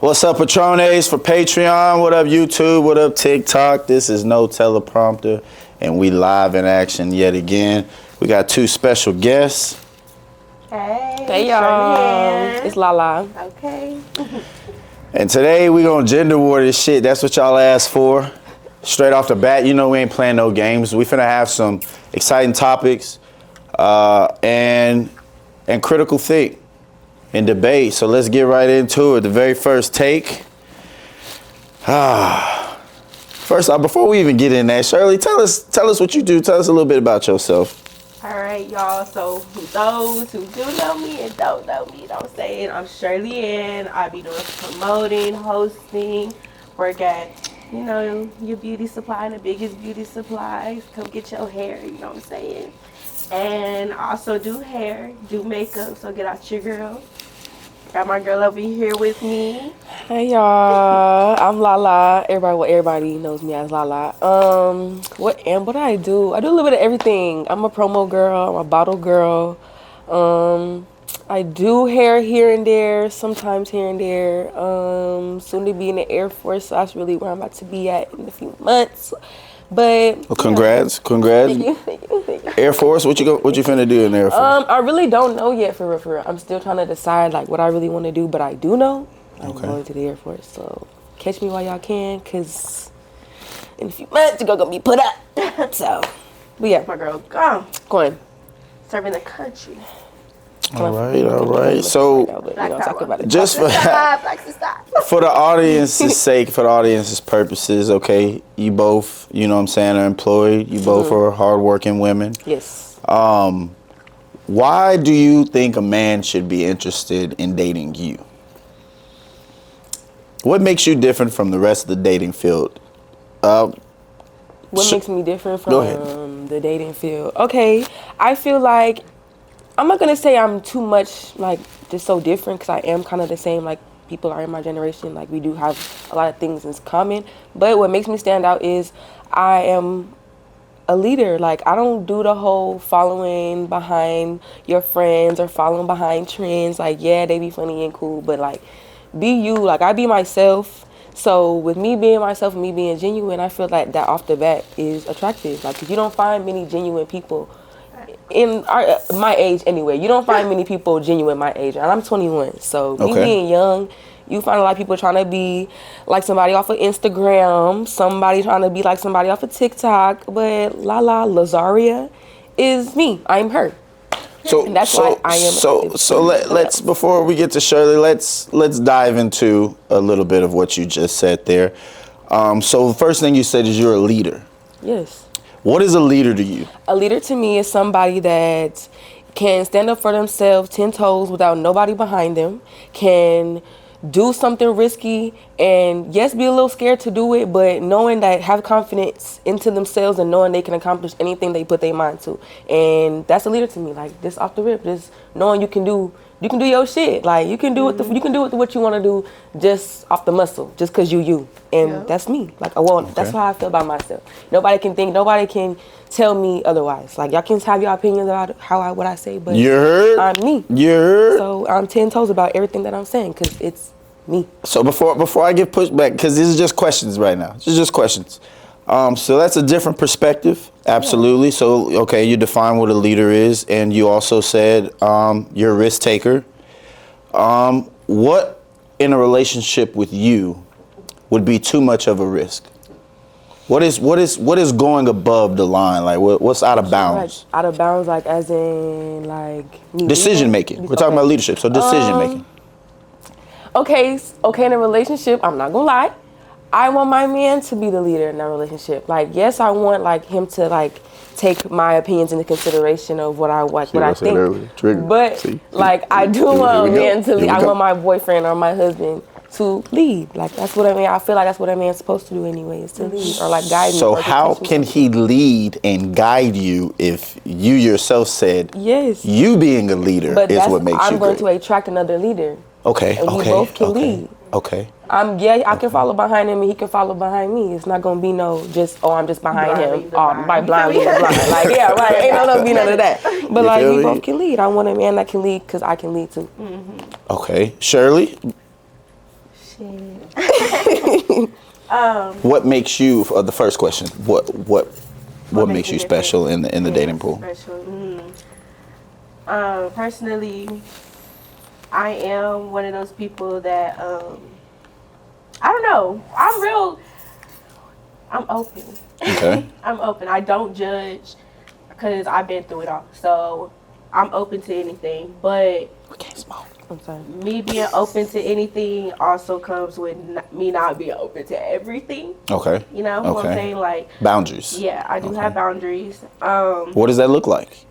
What's up, Patrones for Patreon? What up, YouTube? What up, TikTok? This is No Teleprompter, and we live in action yet again. We got two special guests. Hey y'all. It's Lala. Okay. And today we gonna gender war this shit. That's what y'all asked for. Straight off the bat, you know we ain't playing no games. We finna have some exciting topics and critical think and debate. So let's get right into it. The very first take. First off, before we even get in there, Shirley, tell us what you do. Tell us a little bit about yourself. All right, y'all. So those who do know me and don't know me, don't say it. I'm Shirley Ann. I be doing promoting, hosting, work at, you know, your beauty supply and the biggest beauty supplies. Come get your hair, you know what I'm saying? And I also do hair, do makeup, so get out your girl. Got my girl over here with me. Hey y'all. I'm Lala. Everybody knows me as Lala. What do I do? I do a little bit of everything. I'm a promo girl, I'm a bottle girl. I do hair here and there, sometimes here and there. Soon to be in the Air Force, so that's really where I'm about to be at in a few months. But well, congrats. Thank you. Air Force, what you finna do in the Air Force? I really don't know yet for real. I'm still trying to decide like what I really want to do, but I do know I'm going to the Air Force. So catch me while y'all can, cause in a few months you're gonna be put up. So, but yeah, My girl gone. go on. Serving the country. All right. So Talk about it. just for the audience's sake, for the audience's purposes, okay, you both, you know what I'm saying, are employed. You both are hardworking women. Yes. Why do you think a man should be interested in dating you? What makes you different from the rest of the dating field? What makes me different from the dating field? Okay, I feel like I'm not gonna say I'm too much like just so different, because I am kind of the same like people are in my generation. Like we do have a lot of things in common, but what makes me stand out is I am a leader. Like I don't do the whole following behind your friends or following behind trends. Like yeah, they be funny and cool, but like be you. Like I be myself. So with me being myself and me being genuine, I feel like that off the bat is attractive. Like 'cause you don't find many genuine people in my age anyway. You don't find many people genuine my age, and I'm 21. So me being young, you find a lot of people trying to be like somebody off of Instagram, somebody trying to be like somebody off of TikTok, but Lala Lazaria is me. I'm her. And that's why I am. So let's before we get to Shirley, let's dive into a little bit of what you just said there. So the first thing you said is you're a leader. Yes. What is a leader to you? A leader to me is somebody that can stand up for themselves 10 toes without nobody behind them, can do something risky and yes, be a little scared to do it, but knowing that, have confidence into themselves and knowing they can accomplish anything they put their mind to. And that's a leader to me. Like just off the rip, just knowing you can do your shit. Like you can do what you want to do just off the muscle, just cause you. And that's me. Like that's how I feel about myself. Nobody can tell me otherwise. Like y'all can have your opinions about what I say, but I'm me. So I'm 10 toes about everything that I'm saying, cause it's me. So before I get pushed back, because this is just questions right now. This is just questions. So that's a different perspective. Absolutely. Yeah. So, okay, you define what a leader is, and you also said you're a risk taker. What in a relationship with you would be too much of a risk? What is going above the line? Like what's out of bounds? Like, out of bounds, like as in like decision making. We're talking about leadership, so decision making. Okay, in a relationship, I'm not gonna lie, I want my man to be the leader in that relationship. Like, yes, I want like him to like take my opinions into consideration of what I think. But like, I do want a man to lead. I want my boyfriend or my husband to lead. Like that's what I mean. I feel like that's what a man's supposed to do anyway, is to lead or like guide me. So how can he lead and guide you if you yourself said you being a leader is what makes you great? I'm going to attract another leader. Okay. And we both can lead. Okay. I can follow behind him and he can follow behind me. It's not gonna be no I'm just behind him by blind leading the blind. Like ain't no be none of that. But like we both can lead. I want a man that can lead because I can lead too. Okay, Shirley. Shit. What makes you? The first question. What makes you special in the dating pool? Special. Personally, I am one of those people that I don't know. I'm open. Okay. I'm open. I don't judge because I've been through it all. So I'm open to anything. But We can't smoke. I'm sorry. me being open to anything also comes with me not being open to everything. Okay. You know what I'm saying? Like, boundaries. yeah, I do have boundaries. What does that look like?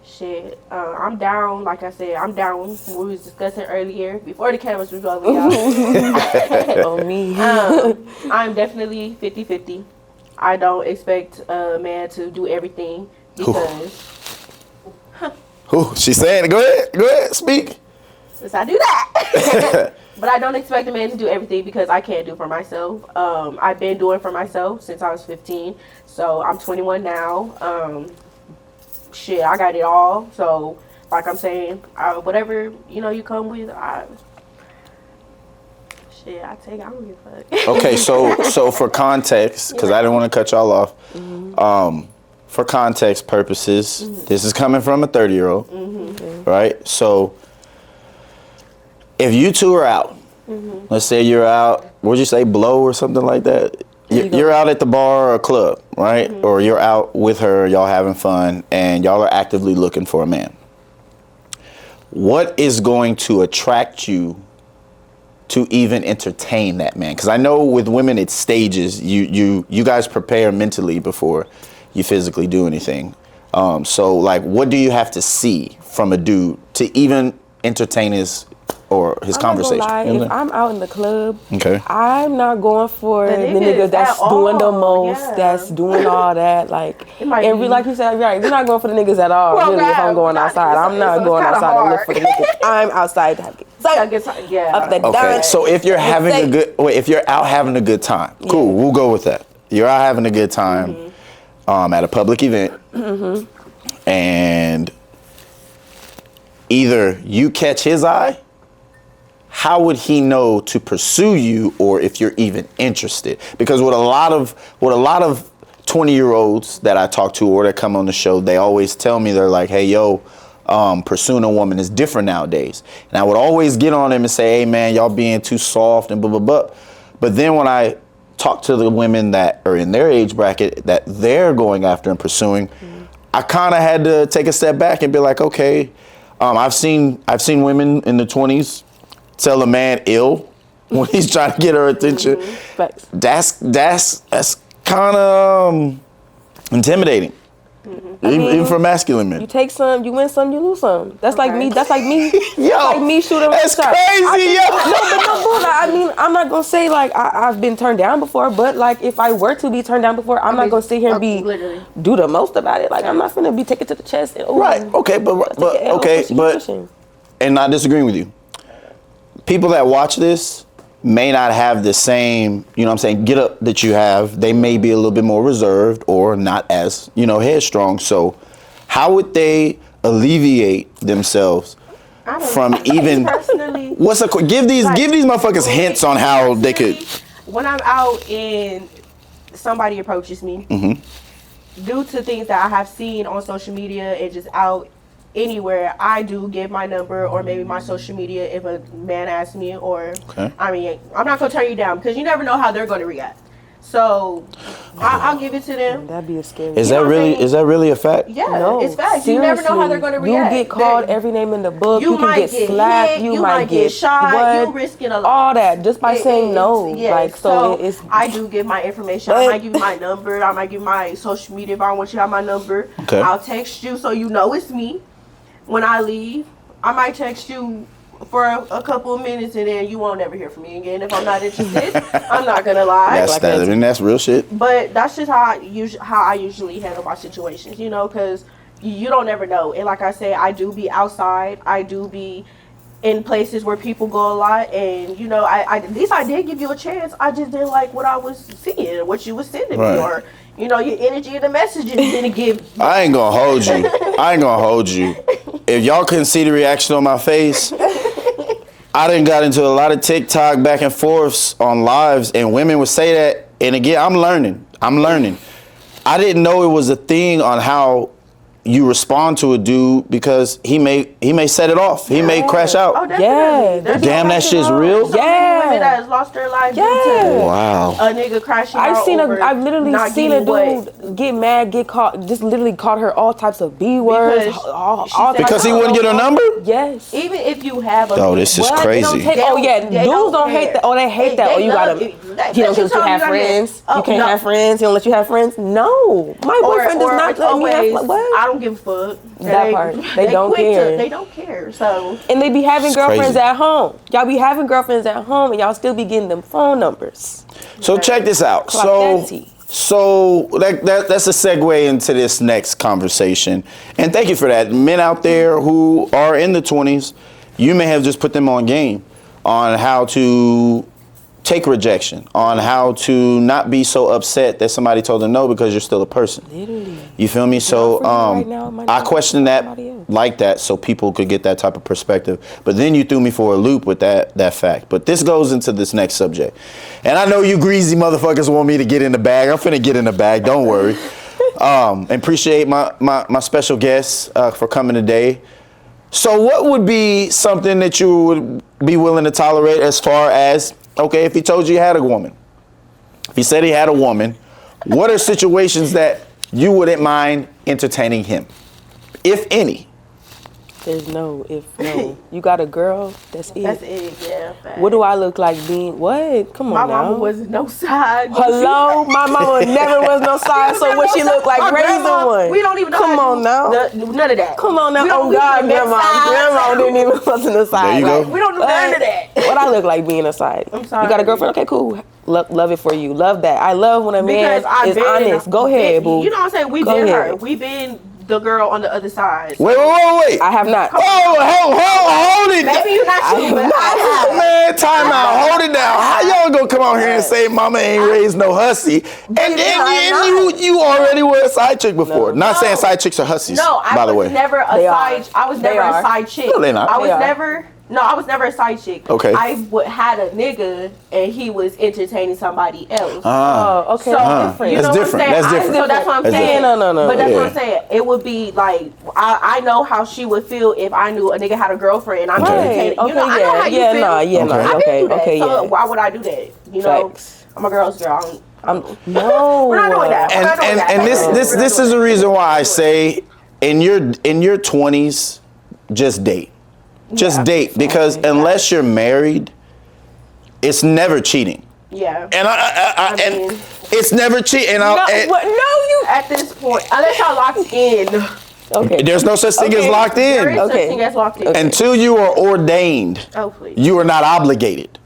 Shit, I'm down. Like I said, I'm down. We was discussing earlier before the cameras was rolling out. Oh, me. I'm definitely 50-50. I don't expect a man to do everything because Ooh, she's saying it. Go ahead, speak. since I do that. But I don't expect a man to do everything because I can't do it for myself. I've been doing it for myself since I was 15. So I'm 21 now. Shit, I got it all. So, like I'm saying, whatever, you come with, I take, I don't give a fuck. Okay, so for context, because I didn't want to cut y'all off, for context purposes, this is coming from a 30-year-old, right? So if you two are out, let's say you're out, what'd you say, Blow or something like that? You're out at the bar or a club, right? Or you're out with her, y'all having fun, and y'all are actively looking for a man. What is going to attract you to even entertain that man? Because I know with women it's stages. You guys prepare mentally before you physically do anything. So like, what do you have to see from a dude to even entertain his conversation? Not gonna lie, if I'm out in the club, Okay. I'm not going for the nigga that's doing the most, that's doing all that. Like, and like you said, right, you're not going for the niggas at all. Well, really, if I'm going outside, I'm not going outside to look for the niggas. I'm outside to have up the Okay. So if you're if you're out having a good time, cool, we'll go with that. You're out having a good time at a public event, and either you catch his eye. How would he know to pursue you, or if you're even interested? Because what a lot of 20-year-olds that I talk to or that come on the show, they always tell me, they're like, hey, yo, pursuing a woman is different nowadays. And I would always get on them and say, hey, man, y'all being too soft and blah, blah, blah. But then when I talk to the women that are in their age bracket that they're going after and pursuing, I kind of had to take a step back and be like, okay, I've seen women in the 20s tell a man ill when he's trying to get her attention. That's kind of intimidating, even for masculine men. You take some, you win some, you lose some. That's like me. That's like me. Yo, like me shooting. That's crazy, yo. I mean, I'm not gonna say like I've been turned down before, but like if I were to be turned down before, I'm not gonna sit here and do the most about it. Like I'm not gonna be taken to the chest. And, right. Okay. But and not disagreeing with you. People that watch this may not have the same, get up that you have. They may be a little bit more reserved or not as, headstrong. So how would they alleviate themselves from even, give these motherfuckers hints on how they could. When I'm out and somebody approaches me, due to things that I have seen on social media and just out anywhere, I do give my number or maybe my social media if a man asks me, or I mean, I'm not gonna turn you down because you never know how they're gonna react. So I'll give it to them. That'd be a scary. Is that really a fact? Yeah, no, it's fact. Seriously, you never know how they're gonna react. You get called every name in the book. You can get slapped. Hit, you might get shot. You risking a lot. All that just by saying no. Yes. Like so, I do give my information. I might give you my number. I might give my social media if I want you to have my number. Okay. I'll text you so you know it's me. When I leave, I might text you for a couple of minutes and then you won't ever hear from me again. If I'm not interested, I'm not gonna lie. That's real shit. But that's just how I usually handle my situations, because you don't ever know. And like I say, I do be outside. I do be in places where people go a lot, and at least I did give you a chance. I just didn't like what I was seeing, what you was sending me, or your energy and the messages you didn't give. I ain't gonna hold you. If y'all couldn't see the reaction on my face, I done got into a lot of TikTok back and forths on lives, and women would say that. And again, I'm learning. I didn't know it was a thing on how you respond to a dude because he may set it off. He may crash out. Oh, definitely. Yeah. There's Damn, that shit's real. So many women that has lost their life due to Wow. a nigga crashing out. I've literally not seen a getting dude get mad, get caught, just literally caught her all types of B words. Because all she said- Because he wouldn't get her number? Yes. Even if you have a Oh, this is What? They crazy. don't take, They oh don't- yeah, they dudes don't don't hate care. that. Oh, they hate that. Oh, you love gotta, it. you That don't shit let you tell have gotta- friends. Oh, You can't no. have friends. He don't let you have friends. No, my boyfriend does not it's let me have. always, What? I don't give a fuck. That part. They don't quick care. they don't care. So And they be having It's girlfriends crazy. at home. Y'all be having girlfriends at home, and y'all still be getting them phone numbers. So check this out. Clock So that tea. that's a segue into this next conversation. And thank you for that. Men out there who are in the 20s, you may have just put them on game on how to take rejection, on how to not be so upset that somebody told them no because you're still a person. Literally. You feel me? So for you right now, it might I not question be that somebody else. like that so people could get that type of perspective. But then you threw me for a loop with that fact. But this goes into this next subject. And I know you greasy motherfuckers want me to get in the bag. I'm finna get in the bag, don't worry. And appreciate my special guests for coming today. So what would be something that you would be willing to tolerate as far as, okay, if he told you he had a woman, if he said he had a woman, what are situations that you wouldn't mind entertaining him, if any? There's no if no. You got a girl. That's it. that's it. Yeah. Fact. What do I look like being? What? Come My on now. mama was no side. Hello, my mama never was no size. So what she look like? Our Raising grandma, one. We don't even know. Come how to on now. None of that. Come on now. We don't- Oh we God, don't even grandma. size. Grandma didn't even wasn't a side. There you go. We don't do none of that. What I look like being a side? I'm sorry. You got a girlfriend? Okay, cool. Love it for you. Love that. I love when a man Because I've is been honest. Go ahead, boo. You know what I'm saying? We've Go been ahead. her. We've been the girl on the other side. Wait. I have not. Hold it. Maybe you're not you, but I have. Man, time out. Hold it down. How y'all gonna come out here and say mama ain't raised no hussy? And then you already were a side chick before. Not saying side chicks are hussies, No, I by the was way. never a They side. are. I was They never are. a side chick. No, they're not. I was They are. never. No, I was never a side chick. Okay. I had a nigga and he was entertaining somebody else. Oh, okay. So Different. you know That's what I'm different. saying? That's different. So that's what I'm That's saying. different. No. But that's what I'm Yeah. saying. It would be like I know how she would feel if I knew a nigga had a girlfriend and I'm Right. entertaining. Okay. You know, I know how you Yeah. feel. Nah. Yeah. Okay. Nah. I've been Okay. through that. Okay. So Yeah. why would I do that? You know, Facts. I'm a girl's girl. No. We're not doing that. We're not doing that. And this is the reason why I say in your 20s, just date. Just Yeah. date, because unless you're married, it's never cheating. Yeah. And I mean- and it's never cheating. No, what? No, you. At this point, unless y'all locked in. Okay. There's no such thing as locked There is in. such Okay. thing as locked in. Until you are ordained, Oh, please. you are not obligated.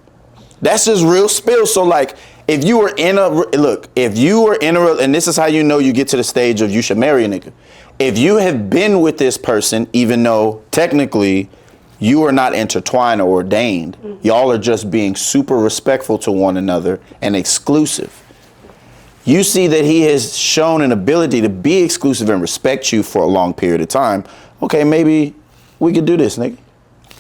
That's just real spill. So like, if you were in and this is how you know you get to the stage of you should marry a nigga. If you have been with this person, even though technically you are not intertwined or ordained, y'all are just being super respectful to one another and exclusive. You see that he has shown an ability to be exclusive and respect you for a long period of time. Okay, maybe we could do this, nigga.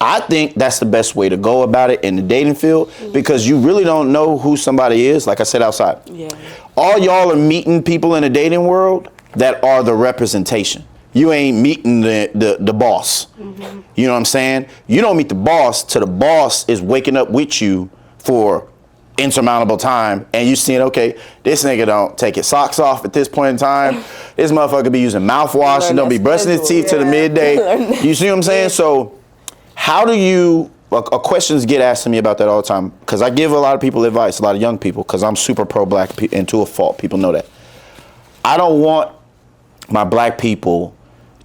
I think that's the best way to go about it in the dating field, because you really don't know who somebody is, like I said outside. Yeah. All y'all are meeting people in the dating world that are the representation. You ain't meeting the boss. You know what I'm saying? You don't meet the boss till the boss is waking up with you for insurmountable time, and you seeing, okay, this nigga don't take his socks off at this point in time. This motherfucker be using mouthwash and don't be brushing his teeth till the midday. You see what I'm saying? So how do you, questions get asked to me about that all the time, because I give a lot of people advice, a lot of young people, because I'm super pro-black and to a fault. People know that. I don't want my black people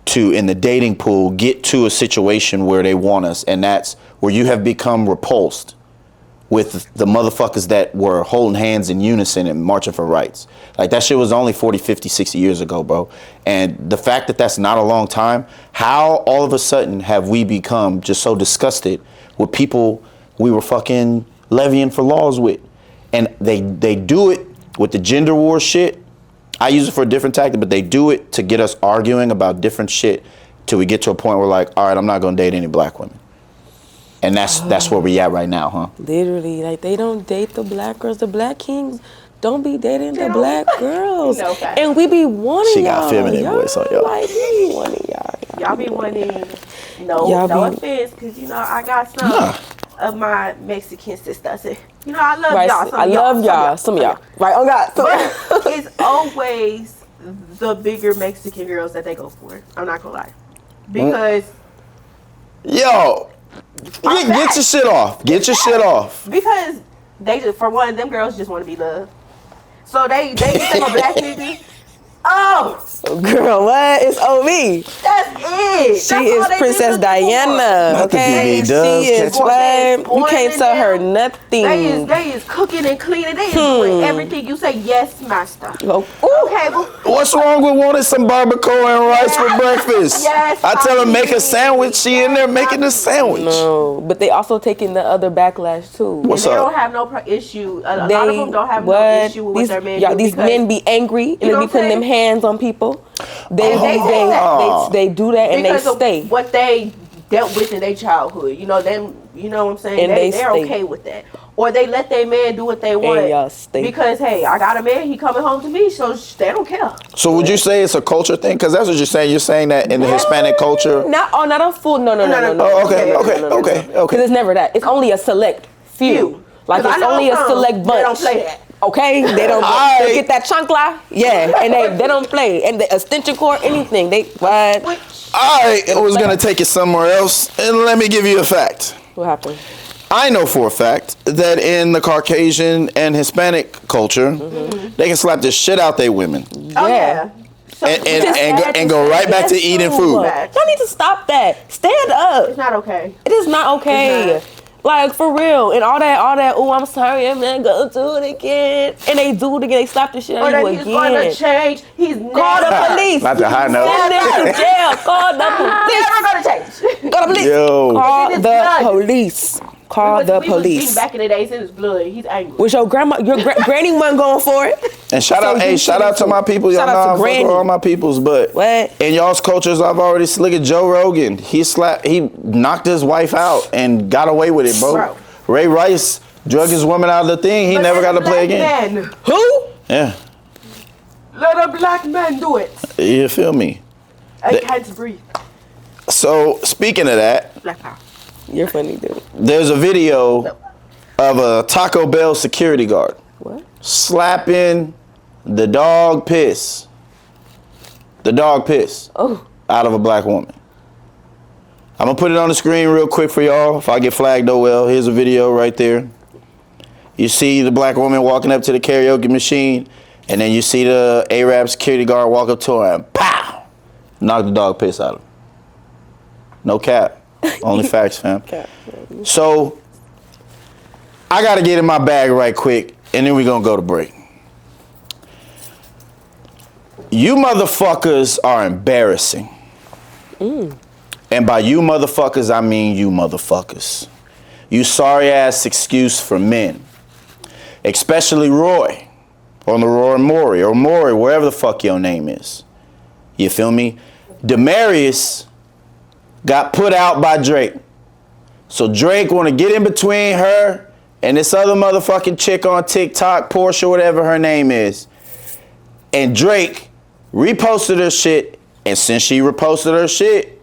to, in the dating pool, get to a situation where they want us, and that's where you have become repulsed with the motherfuckers that were holding hands in unison and marching for rights. Like, that shit was only 40, 50, 60 years ago, bro. And the fact that that's not a long time, how all of a sudden have we become just so disgusted with people we were fucking levying for laws with? And they do it with the gender war shit. I use it for a different tactic, but they do it to get us arguing about different shit till we get to a point where, like, all right, I'm not gonna date any black women. And that's where we at right now, huh? Literally, like they don't date the black girls. The black kings don't be dating the black girls. No, fact. And we be wanting She y'all. got feminine voice on y'all. Like, we be wanting y'all. Y'all be wanting, no offense, because, you know, I got some of my Mexican sisters. You know, I love y'all. I love y'all. Some of y'all. Right, oh God. But it's always the bigger Mexican girls that they go for. I'm not going to lie. Because... Yo, get your shit off. Get your shit off. Because they just, for one, them girls just want to be loved. So they think a black nigga. Oh, girl, what? It's OV. That's it. She is Princess Diana. Okay, she is what? You can't tell her nothing. They is cooking and cleaning. They is doing everything. You say yes, master. Oh. Okay, well, What's wrong with wanting some barbacoa and rice for breakfast? Yes, I tell her make a sandwich. She in there making the sandwich. No, but they also taking the other backlash too. What's they up? don't have no issue. A lot of them don't have no issue with what their men do. These men be angry and they be putting them hands on people. They do that and because they stay. Of what they dealt with in their childhood. You know, them. You know what I'm saying? And They're okay with that. Or they let their man do what they want. And y'all stay. Because, hey, I got a man, he coming home to me, so they don't care. So would you say it's a culture thing? Because that's what you're saying. You're saying that in the Hispanic culture. Not a full. No. Oh, okay. Because it's never that. It's only a select few. Like it's only a select bunch. They don't play that. Okay, they don't they get that chancla, and they don't play, and the extension cord, anything. They what? I was gonna take it somewhere else, and let me give you a fact. What happened? I know for a fact that in the Caucasian and Hispanic culture, they can slap the shit out their women. Oh yeah. And go right back to eating food. Y'all need to stop that. Stand up. It's not okay. It is not okay. Like, for real. And all that, oh, I'm sorry, I'm not gonna do it again. And they do it again. They slap the shit out of you again. He's going to change. He's never. Call the police. Not the high note. Send him to jail. Call the police. Never going to change. Call the police. Yo. Call the police. Call the police. Back in the days, in his blood. He's angry. Was your grandma, your granny wasn't going for it? And shout out to my people. Y'all know I fuck with all my peoples, but in y'all's cultures, I've already look at Joe Rogan. He knocked his wife out and got away with it, bro. Ray Rice drug his woman out of the thing. He never got to play again. Who? Yeah. Let a black man do it. You feel me? I can't breathe. So speaking of that, Black power. You're funny, dude. There's a video of a Taco Bell security guard slapping the dog piss out of a black woman. I'm gonna put it on the screen real quick for y'all. If I get flagged, oh well. Here's a video right there. You see the black woman walking up to the karaoke machine, and then you see the Arab security guard walk up to her and pow! Knock the dog piss out of her. No cap. Only facts, fam. So, I gotta get in my bag right quick, and then we're gonna go to break. You motherfuckers are embarrassing. And by you motherfuckers, I mean you motherfuckers. You sorry ass excuse for men. Especially Roy. Or Roy Maury, or Maury, wherever the fuck your name is. You feel me? Demarius got put out by Drake. So Drake want to get in between her and this other motherfucking chick on TikTok, Portia, whatever her name is. And Drake reposted her shit. And since he reposted her shit,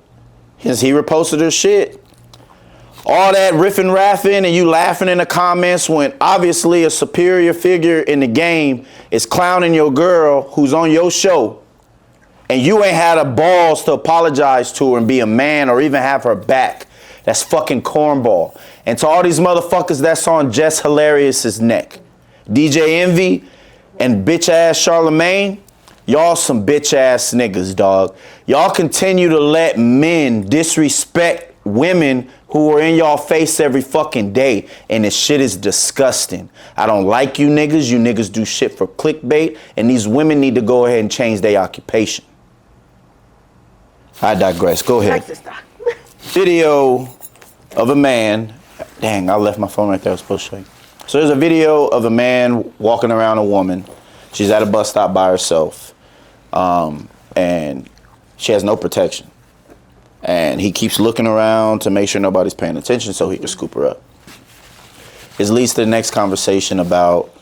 all that riffing, raffing, and you laughing in the comments when obviously a superior figure in the game is clowning your girl who's on your show, and you ain't had the balls to apologize to her and be a man or even have her back. That's fucking cornball. And to all these motherfuckers that's on Jess Hilarious's neck, DJ Envy and bitch ass Charlemagne, y'all some bitch ass niggas, dog. Y'all continue to let men disrespect women who are in y'all face every fucking day, and this shit is disgusting. I don't like you niggas. You niggas do shit for clickbait, and these women need to go ahead and change their occupation. I digress. Go ahead. Video of a man. Dang, I left my phone right there. I was supposed to show you. So there's a video of a man walking around a woman. She's at a bus stop by herself, and she has no protection. And he keeps looking around to make sure nobody's paying attention so he can scoop her up. It leads to the next conversation about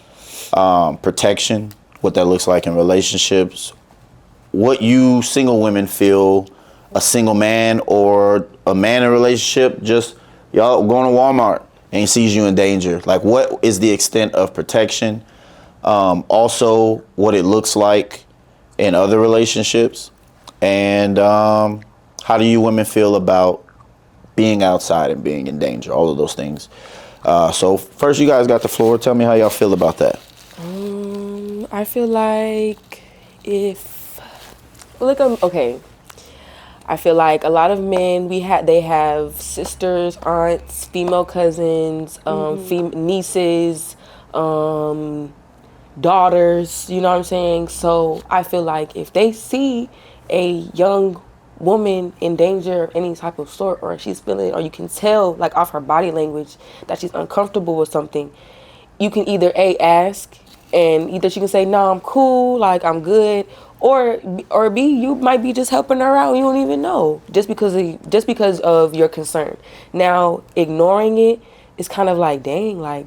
protection, what that looks like in relationships, what you single women feel a single man or a man in a relationship, just y'all going to Walmart and he sees you in danger. Like, what is the extent of protection? Also, what it looks like in other relationships. And how do you women feel about being outside and being in danger? All of those things. So first, you guys got the floor. Tell me how y'all feel about that. I feel like okay. I feel like a lot of men they have sisters, aunts, female cousins, nieces, daughters. You know what I'm saying? So I feel like if they see a young woman in danger of any type of sort, or she's feeling, or you can tell like off her body language that she's uncomfortable with something, you can either ask, and either she can say, no, I'm cool, like I'm good, or B, you might be just helping her out and you don't even know, just because of your concern. Now ignoring it is kind of like, dang, like,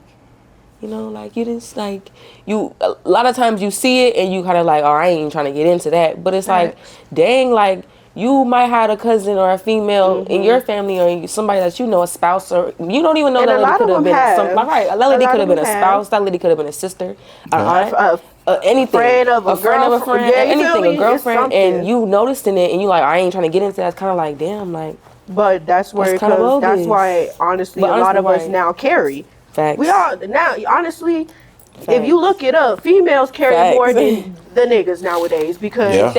you know, like you didn't, like, you, a lot of times you see it and you kind of like, oh, I ain't even trying to get into that, but it's like, dang, like, you might have a cousin or a female in your family, or somebody that you know, a spouse, or you don't even know And that lady could have been that lady could have been a spouse, that lady could have been a sister, anything, a friend of a friend, anything, a girlfriend, and you noticing it, and you like, I ain't trying to get into that. It's kind of like, damn, like. But that's where, because that's why, honestly, a lot of us now carry. Facts. We all now, honestly. Facts. If you look it up, females carry more than the niggas nowadays, because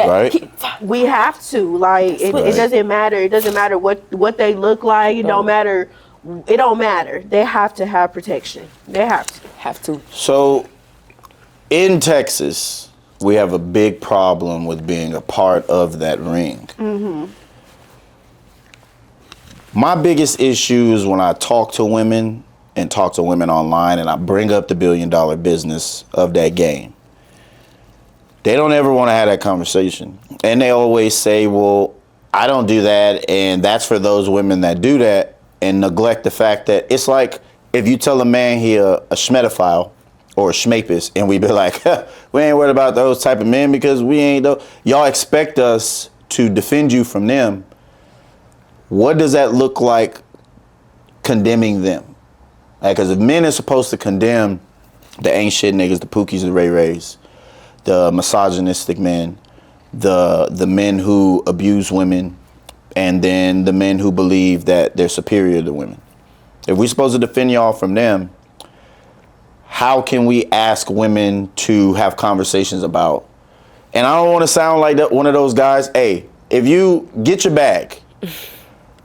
we have to. Like, it doesn't matter. It doesn't matter what they look like. It don't matter. It don't matter. They have to have protection. They have to. So, in Texas, we have a big problem with being a part of that ring. My biggest issue is when I talk to women and talk to women online, and I bring up the $1 billion business of that game. They don't ever want to have that conversation. And they always say, well, I don't do that, and that's for those women that do that, and neglect the fact that it's like if you tell a man he a schmedophile or a schmapist, and we be like, we ain't worried about those type of men because we ain't, y'all expect us to defend you from them. What does that look like condemning them? Because if men are supposed to condemn the ain't shit niggas, the Pookies, the Ray Rays, the misogynistic men, the men who abuse women, and then the men who believe that they're superior to women. If we're supposed to defend y'all from them, how can we ask women to have conversations about? And I don't want to sound like one of those guys, hey, if you get your bag.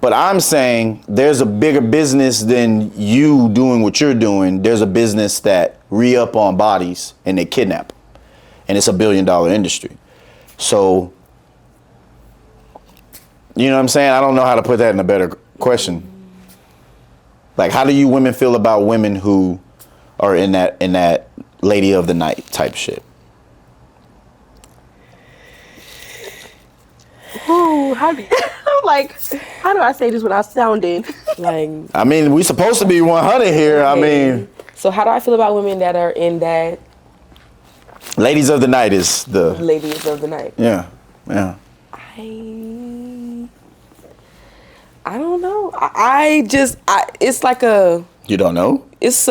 But I'm saying there's a bigger business than you doing what you're doing. There's a business that re-up on bodies and they kidnap them. And it's $1 billion industry. So, you know what I'm saying? I don't know how to put that in a better question. Like, how do you women feel about women who are in that lady of the night type shit? Ooh, I'm like, how do I say this without sounding like? I mean, we supposed to be 100 here. I mean, so how do I feel about women that are in that? Ladies of the night is the ladies of the night. Yeah. I don't know. It's like a. You don't know? It's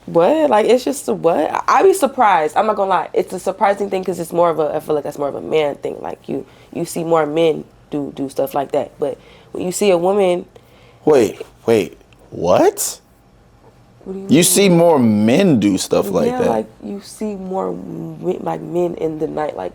what? Like, it's just a what? I be surprised. I'm not gonna lie. It's a surprising thing because it's more of I feel like that's more of a man thing. Like, you see more men do stuff like that. But when you see a woman. Wait. What? What you see more men do stuff like that? Yeah, like, you see more like men in the night, like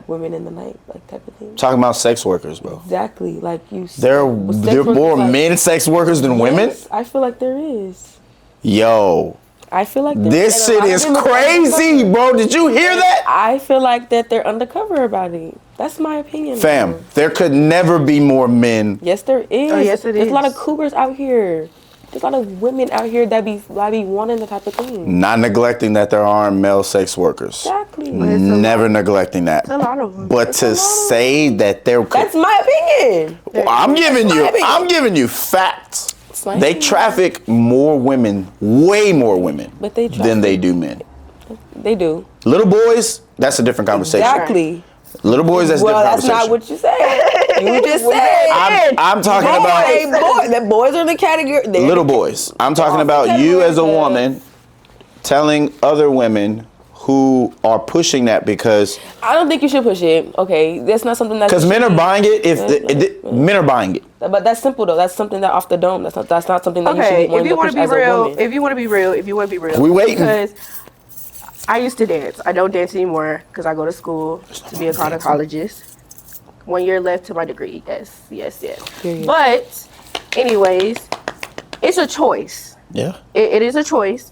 women in the night, like type of thing. Talking about sex workers, bro. Exactly. Like, you see. There are more men sex workers than women? I feel like there is. Yo. I feel like this shit is crazy, bro. Did you hear that? I feel like that they're undercover about it. That's my opinion. Fam, there could never be more men. Yes, there is. Oh, yes, it is. There's a lot of cougars out here. There's a lot of women out here that be wanting the type of thing. Not neglecting that there are male sex workers. Exactly. Never neglecting that. It's a lot of them. But to say that they're... That's my opinion. I'm giving you facts. my They opinion. traffic more women, way more women, But they than they do men. They do. Little boys, that's a different conversation. Exactly. Little boys, that's a Well, different that's conversation. not what you said. You just said. I'm talking about The boys are the category. little boys. I'm talking about you as a woman telling other women who are pushing that because I don't think you should push it. Okay, that's not something that. because men are buying it. Men are buying it. But that's simple though. That's something that off the dome. That's not something that Okay, you should if you want to want push to be as a real, woman. if you want to be real, We waiting. Because I used to dance. I don't dance anymore because I go to school to be a gynecologist. 1 year left to my degree. Yes. Period. But, anyways, it's a choice. Yeah. It is a choice.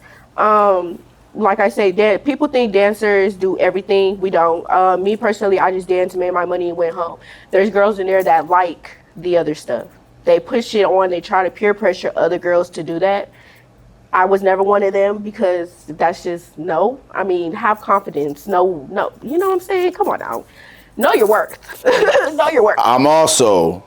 Like I say, people think dancers do everything. We don't. Me personally, I just danced, made my money, and went home. There's girls in there that like the other stuff. They push it on. They try to peer pressure other girls to do that. I was never one of them because that's just no. I mean, have confidence. No. You know what I'm saying? Come on now. Know your worth. Know your worth. I'm also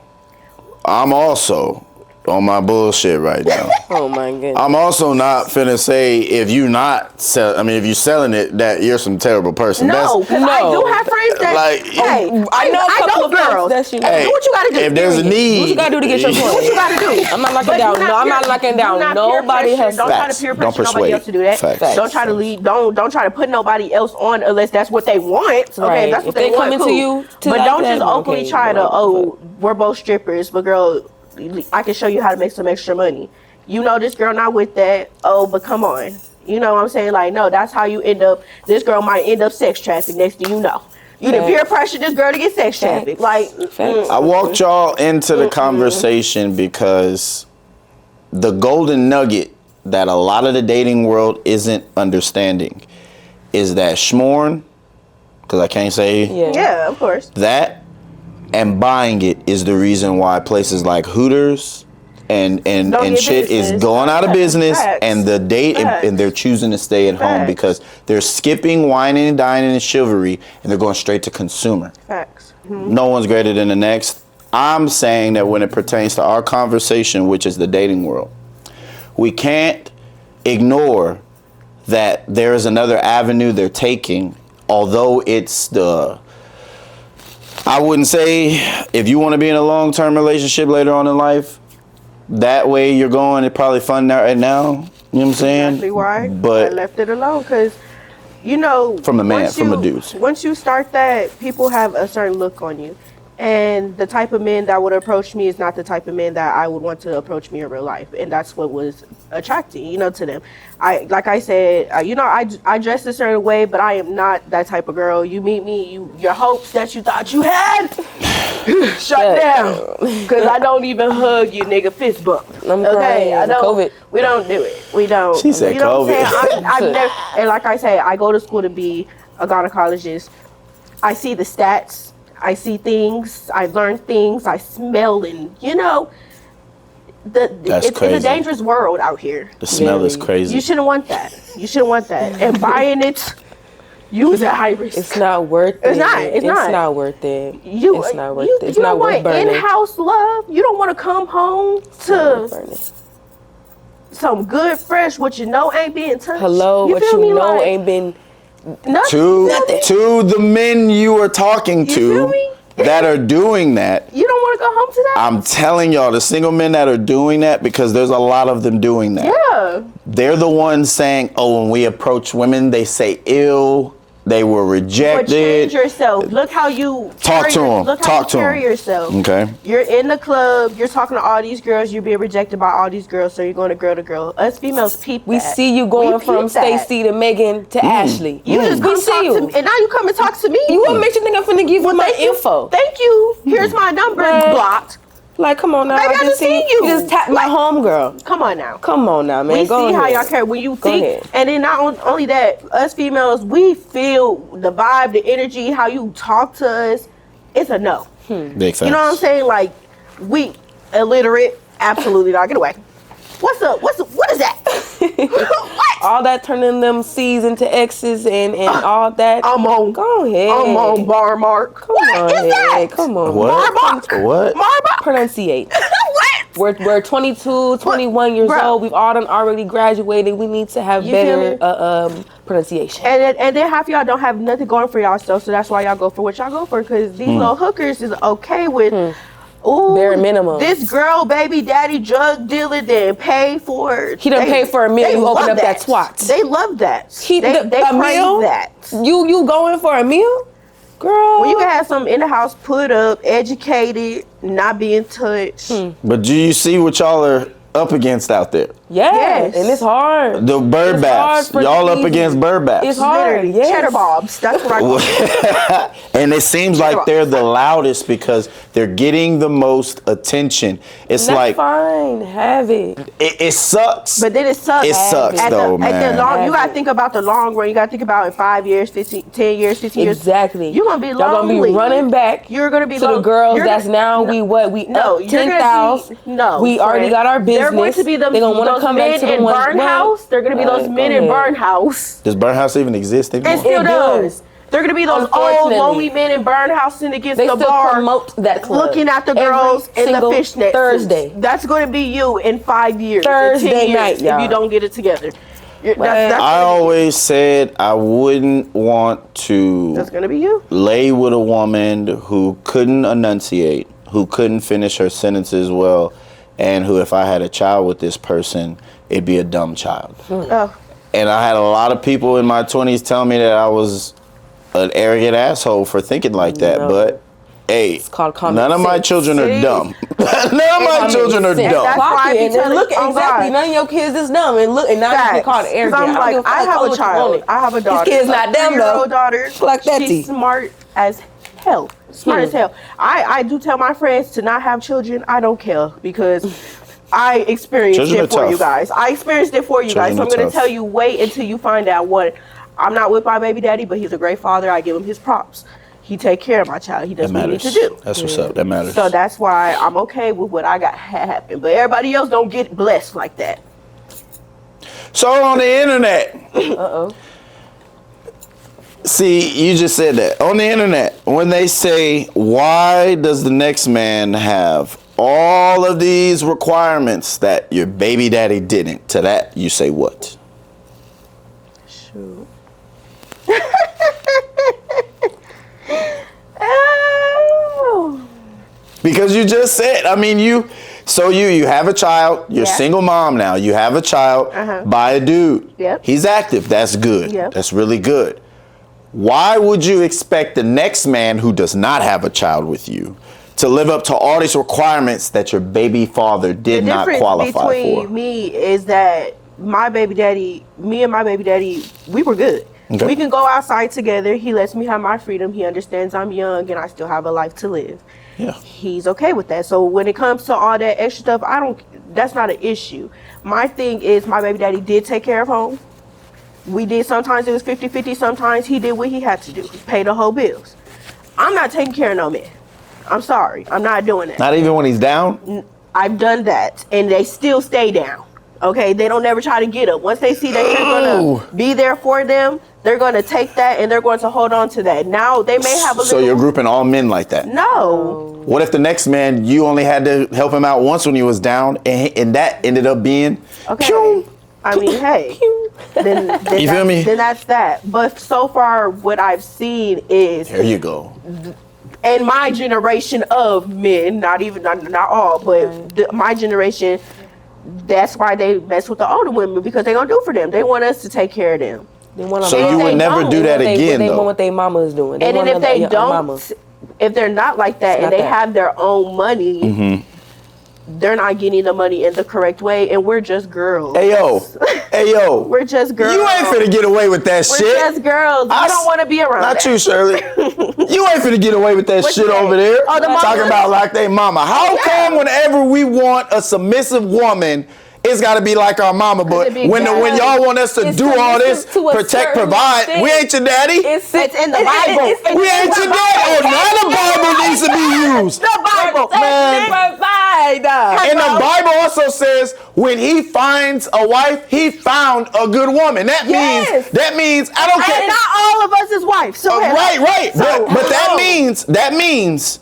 on my bullshit right now. Oh my goodness. I'm also not finna say if you if you selling it that you're some terrible person. No, because I No. do have friends that. Like, hey, I know a couple of girls. girls that Hey, do what you gotta do. if there's a need, What you gotta do to get your Do point? what you gotta do. I'm not knocking But down. do No, I'm not peer- knocking do down. not peer Nobody pressure. has. Don't try Facts. to peer Don't pressure nobody persuade. else to do that. Facts. Don't try to lead. Don't try to put nobody else on unless that's what they want. Okay, Right. if that's what If they they want. coming to cool. you to but like don't that, just openly okay, try to. like, Oh, we're both strippers, but girl, I can show you how to make some extra money. You know this girl not with that. Oh, but come on. You know what I'm saying? Like, no, that's how you end up. This girl might end up sex trafficked. Next thing you know, you done peer pressure this girl to get sex trafficked. Like, Facts. I walked y'all into the conversation because the golden nugget that a lot of the dating world isn't understanding is that schmorn, because I can't say yeah, of course. that, and buying it is the reason why places like Hooters and get shit is business. going out of business, Facts. and the date and they're choosing to stay at home Facts. because they're skipping whining and dining and chivalry and they're going straight to consumer. Facts. No one's greater than the next. I'm saying that when it pertains to our conversation, which is the dating world, we can't ignore that there is another avenue they're taking, although it's I wouldn't say if you want to be in a long-term relationship later on in life, that way you're going, it's probably fun right now. You know what I'm saying? Exactly why But I left it alone because, you know, From the man, once from the you- dudes. Once you start that, people have a certain look on you, and the type of men that would approach me is not the type of men that I would want to approach me in real life, and that's what was attracting, you know, to them. Like I said, you know, I dress a certain way, but I am not that type of girl. You meet me, your hopes that you thought you had, shut down, because I don't even hug you, nigga, fist bump. I'm Okay, crying. I don't. COVID. We don't do it. We don't. She said you know COVID. What I'm saying? I've never, and like I say, I go to school to be a gynecologist. I see the stats. I see things. I learn things. I smell, and you know, That's it's crazy. a dangerous world out here. the smell is crazy. You shouldn't want that. You shouldn't want that. And buying it, you is at high risk. It's not worth it. It's not. It's not. worth it. You, It's not worth you, it. It's you not don't worth want burning. in-house love. You don't want to come home to Burning. some good, fresh, what you know ain't being touched. Hello, what feel me? you know Like, ain't been. nothing. to the men you are talking feel to me? that are doing that, You don't want to go home to that? I'm telling y'all, the single men that are doing that, because there's a lot of them doing that. Yeah. They're the ones saying, oh, when we approach women, they say ill, they were But rejected. change yourself. Look how you Talk carry to your- 'em. Look how Talk you to 'em. carry yourself. Okay. You're in the club. You're talking to all these girls. You're being rejected by all these girls. So you're going to girl. Us females peep We that. see you We going peep from that. Stacy to Megan to Ashley. You just we come see talk you. to me, and now you come and talk to me. You what makes you think I'm finna give you my Thank you. info? Thank you. Here's my number. Man. Blocked. Like, come on now. Baby, I just seen you. You just tapped my homegirl. Come on now. Come on now, man. We Go see how ahead. y'all care when you Go think, ahead. and then not only that, us females, we feel the vibe, the energy, how you talk to us. It's a no. Big facts. You know what I'm saying? Like, we illiterate, absolutely not. Get away. What's up? What is that? What? All that turning them C's into X's and all that. I'm on. Go ahead. I'm on bar mark. Come What on, is that? Come on. What? What? Mark. Pronunciate. What? We're 22, 21 years Bruh. old. We've all done already graduated. We need to have You feel better pronunciation. And then half y'all don't have nothing going for y'all stuff, so that's why y'all go for what y'all go for. Because these little hookers is okay with. Ooh, Bare minimum. This girl, baby daddy, drug dealer, didn't pay for it. He done paid for a meal. They You open love up that twat. They love that. They a praise meal? that. You going for a meal? Girl. When you can have something in the house put up, educated, not being touched. But do you see what y'all are up against out there? Yes. And it's hard. The bird It's hard baths. for Y'all the up easy. against bird baths. It's hard. Literally, Yes. cheddar bobs. That's what I call it. And it seems like they're the loudest because they're getting the most attention. It's That's like fine. Have it. it sucks. But then it sucks. It sucks At though, the man. long, you gotta think about the long run. You gotta think about in 5 years, 15, 10 years, 15 years. Exactly. You're gonna be Y'all gonna lonely. be running back. You're gonna be to the lon- girls you're that's gonna- now no, we no, up you're gonna 10,000. see- No, we already friend. got our business. They're going to be They're gonna want to those come men back to the in ones. burn house. They're gonna be those men in burn house. Does burn house even exist anymore? It still It does. They're gonna be those old Unfortunately. lonely men in burn house sitting against They the still bar, promote that club looking at the every girls in the single fishnet Thursday. suits. That's gonna be you in 5 years, in Thursday 10 years, night, if y'all. you don't get it together. That's I gonna be- always said I wouldn't want to That's gonna be you. lay with a woman who couldn't enunciate, who couldn't finish her sentences well, and who, if I had a child with this person, it'd be a dumb child. Oh. And I had a lot of people in my 20s tell me that I was an arrogant asshole for thinking like that. No. But hey, called common none of my sense. children are See? dumb. None of my Common children are sense. dumb. That's why I be And then telling- look, oh, exactly. God. None of your kids is dumb, and look, and now you get called Facts. arrogant. 'Cause I'm don't give like, a fuck. I have Call a what you want child. it. I have a daughter. This kid's not dumb, 3-year-old though. daughter. Like that tea. She's smart as hell. Smart as hell. I do tell my friends to not have children. I don't care because I experienced Children it are for tough. you guys. I experienced it for you guys. Children So I'm are going to tough. tell you, wait until you find out what. I'm not with my baby daddy, but he's a great father. I give him his props. He take care of my child. He does That what he needs matters. to do. That's what's up. That matters. So that's why I'm okay with what I got happen. But everybody else don't get blessed like that. So on the internet. See, you just said that. On the internet, when they say, why does the next man have all of these requirements that your baby daddy didn't? To that, you say what? Shoot. Because you just said, I mean, you have a child, you're a Yeah. single mom now, you have a child by a dude. Yep. He's active, that's good. Yep. That's really good. Why would you expect the next man who does not have a child with you to live up to all these requirements that your baby father did not qualify between for? me is that me and my baby daddy, we were good. Okay. We can go outside together. He lets me have my freedom. He understands I'm young and I still have a life to live. Yeah. He's okay with that. So when it comes to all that extra stuff, that's not an issue. My thing is my baby daddy did take care of home. We did, sometimes it was 50-50, sometimes he did what he had to do. Pay the whole bills. I'm not taking care of no man. I'm sorry. I'm not doing that. Not even when he's down? I've done that, and they still stay down. Okay, they don't never try to get up. Once they see that you're gonna be there for them, they're gonna take that and they're going to hold on to that. Now they may have a So little. you're grouping all men like that? No. What if the next man, you only had to help him out once when he was down, and that ended up being, Okay. pew? I mean, hey. Then You feel me? Then that's that. But so far, what I've seen is There you go. in my generation of men, not all, but my generation, that's why they mess with the older women, because they're gonna do for them. They want us to take care of them. They want So you would never do that again, They though. want what their mama is doing. And then want if they their mama. don't, if they're not like that and not they that. have their own money, they're not getting the money in the correct way, and we're just girls. Hey yo, We're just girls. you ain't finna get away with that We're shit. just girls. I don't want to be around Not that. you, Shirley. You ain't finna get away with that What shit you say? over there. Oh, the Talking mamas? about like they mama. How come whenever we want a submissive woman, it's got to be like our mama. But when y'all want us to do all this, protect, provide, we ain't your daddy. It's in the Bible. We ain't your daddy. Oh, now the Bible needs to be used. The Bible. Man. And the Bible also says when he finds a wife, he found a good woman. That means I don't care. And not all of us is wives. So right. But that means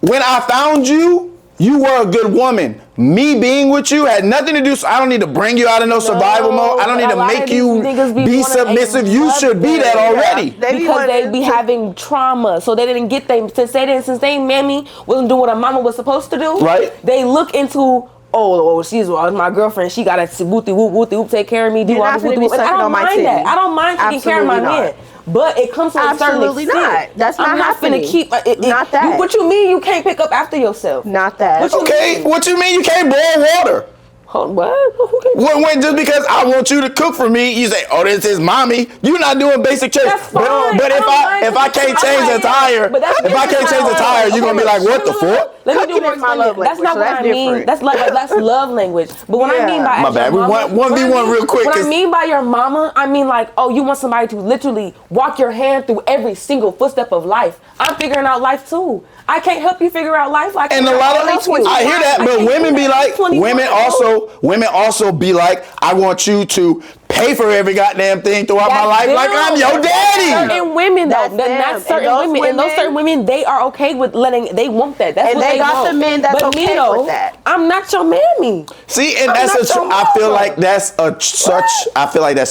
when I found you, you were a good woman. Me being with you had nothing to do. So I don't need to bring you out of no survival mode. I don't need to make you be submissive. You should be that already. Because they be having trauma, so they didn't get them since they mammy wasn't doing what a mama was supposed to do. Right. They look into. Oh, she's my girlfriend. She got to whoop, take care of me. Do all this. I don't mind that. I don't mind taking care of my man. But it comes to a certain extent. Not. That's not happening. Finna keep not that. What you mean you can't pick up after yourself? Not that. What you mean you can't boil water? What? When just because I want you to cook for me, you say, "Oh, this is mommy." You're not doing basic chores. That's fine. But if I can't change the tire, you're gonna be like, "What the fuck?" Let me do my love language. That's not what I mean. That's love language. But what I mean by my bad, we 1v1 real quick. What I mean by your mama, I mean like, oh, you want somebody to literally walk your hand through every single footstep of life. I'm figuring out life too. I can't help you figure out life like. And a lot of I hear that, but women be like, women also be like, I want you to pay for every goddamn thing throughout my life, like I'm your daddy. Certain women, though, not certain women. And those certain women, they are okay with they want that. That's and what they got want. the men that's okay with that. I'm not your mammy. See, and I feel like that's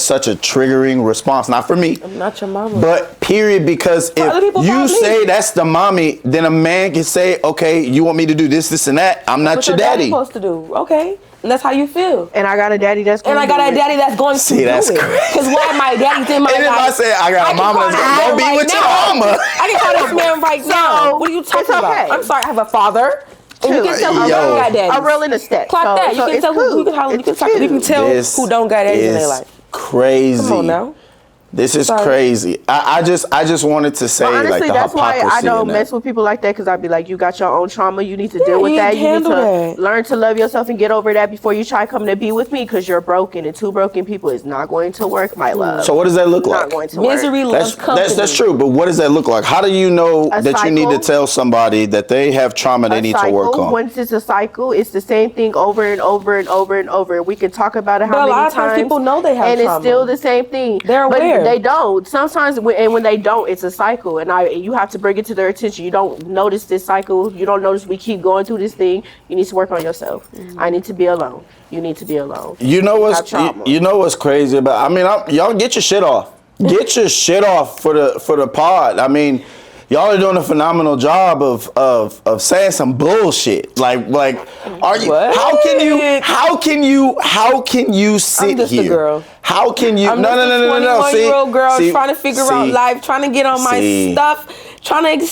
such a triggering response. Not for me. I'm not your mama. But period, because if you say that's the mommy, then a man can say, okay, you want me to do this, this, and that. I'm not your daddy. Supposed to do, okay. And that's how you feel. And I got a daddy that's going to do it. See, that's crazy. Because why my daddy's in my life. And if I say I got a mama that's going to be with your mama. I can call this man right now. What are you talking about? I'm sorry, I have a father. And you can tell who don't got daddies. I'm real in the stat. Clock that. You can tell who don't got daddies in their life. Crazy. Come on now. This is crazy. I just wanted to say, honestly, like, the that's why hypocrisy I don't mess with people like that, because I'd be like, you got your own trauma. You need to deal with that. You need to learn to love yourself and get over that before you try coming to be with me, because you're broken, and two broken people is not going to work, my love. So what does that look like? Not going to work. Misery loves company. That's true, but what does that look like? How do you know that you need to tell somebody that they have trauma they need to work on? Once it's a cycle, it's the same thing over and over and over and over. We can talk about it how many times. People know they have trauma. And it's still the same thing. They're aware. But they don't. Sometimes, when they don't, it's a cycle, and you have to bring it to their attention. You don't notice this cycle. You don't notice we keep going through this thing. You need to work on yourself. I need to be alone. You need to be alone. You know what's crazy about? I mean, y'all get your shit off. Get your shit off for the pod. I mean, y'all are doing a phenomenal job of saying some bullshit. Like, are you? What? How can you sit I'm just here? A girl. How can you? I'm No. 21-year-old girl trying to figure out life, trying to get on my stuff, trying to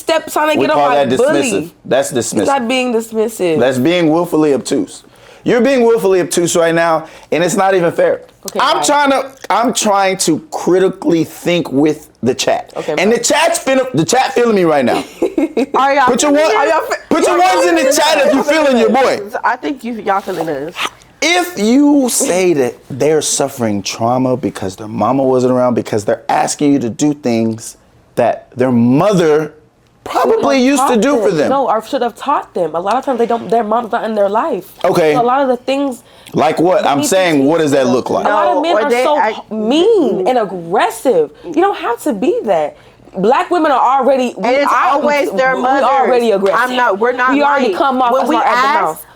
get on my bully. That's dismissive. It's not being dismissive. That's being willfully obtuse. You're being willfully obtuse right now, and it's not even fair. Okay, I'm trying to critically think with the chat. Okay, and the chat feeling me right now. Are y'all put your ones in the chat if you're feeling your boy. I think y'all feeling this. If you say that they're suffering trauma because their mama wasn't around, because they're asking you to do things that their mother probably used to do for them. No, or should have taught them. A lot of times their mom's not in their life. Okay. So a lot of the things. Like what? I'm saying, what does that look like? A lot of men are so mean and aggressive. You don't have to be that. Black women are already. And it's always their mothers. We're already aggressive. We're not. We already come off as our mouth.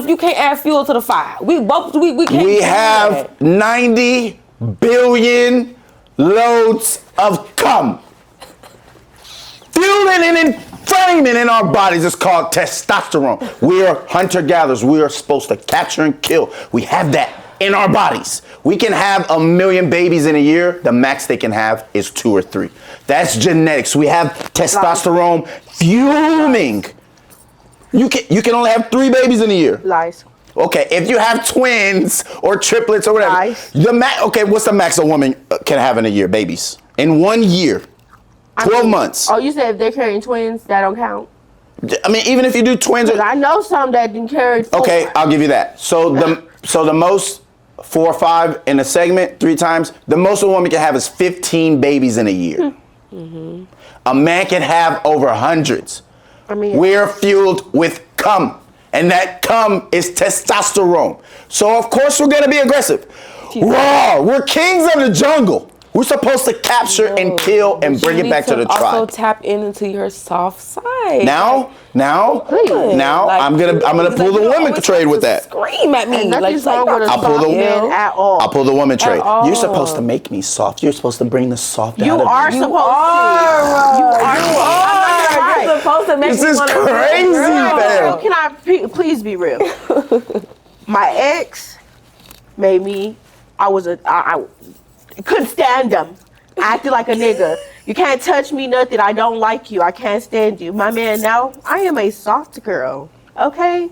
You can't add fuel to the fire. We can't. We have 90 billion loads of cum. Fueling and inflaming in our bodies is called testosterone. We are hunter-gatherers. We are supposed to capture and kill. We have that in our bodies. We can have 1 million babies in a year. The max they can have is 2 or 3. That's genetics. We have testosterone fuming. You can only have 3 babies in a year. Lies. Okay, if you have twins or triplets or whatever. Lies. Okay, what's the max a woman can have in a year? Babies. In 1 year. 12 months. Oh, you said if they're carrying twins, that don't count? I mean, even if you do twins. I know some that didn't carry 4. Okay, I'll give you that. So the most 4 or 5 in a segment 3 times. The most a woman can have is 15 babies in a year. Mm-hmm. A man can have over hundreds. I mean, we're fueled with cum, and that cum is testosterone. So of course we're gonna be aggressive. Raw. We're kings of the jungle. We're supposed to capture and kill and bring it back to the tribe. Also tap into your soft side. Now, like, I'm gonna pull the woman trade with that. Scream at me. Nothing's wrong with a soft man at all. I'll pull the woman trade. You're supposed to make me soft. You're supposed to bring the soft out You of me. are supposed to. You're supposed to make This me is wanna crazy, fam. Can I please be real? My ex made me. I couldn't stand him. Acted like a nigga. You can't touch me, nothing. I don't like you. I can't stand you. My man, now I am a soft girl. Okay,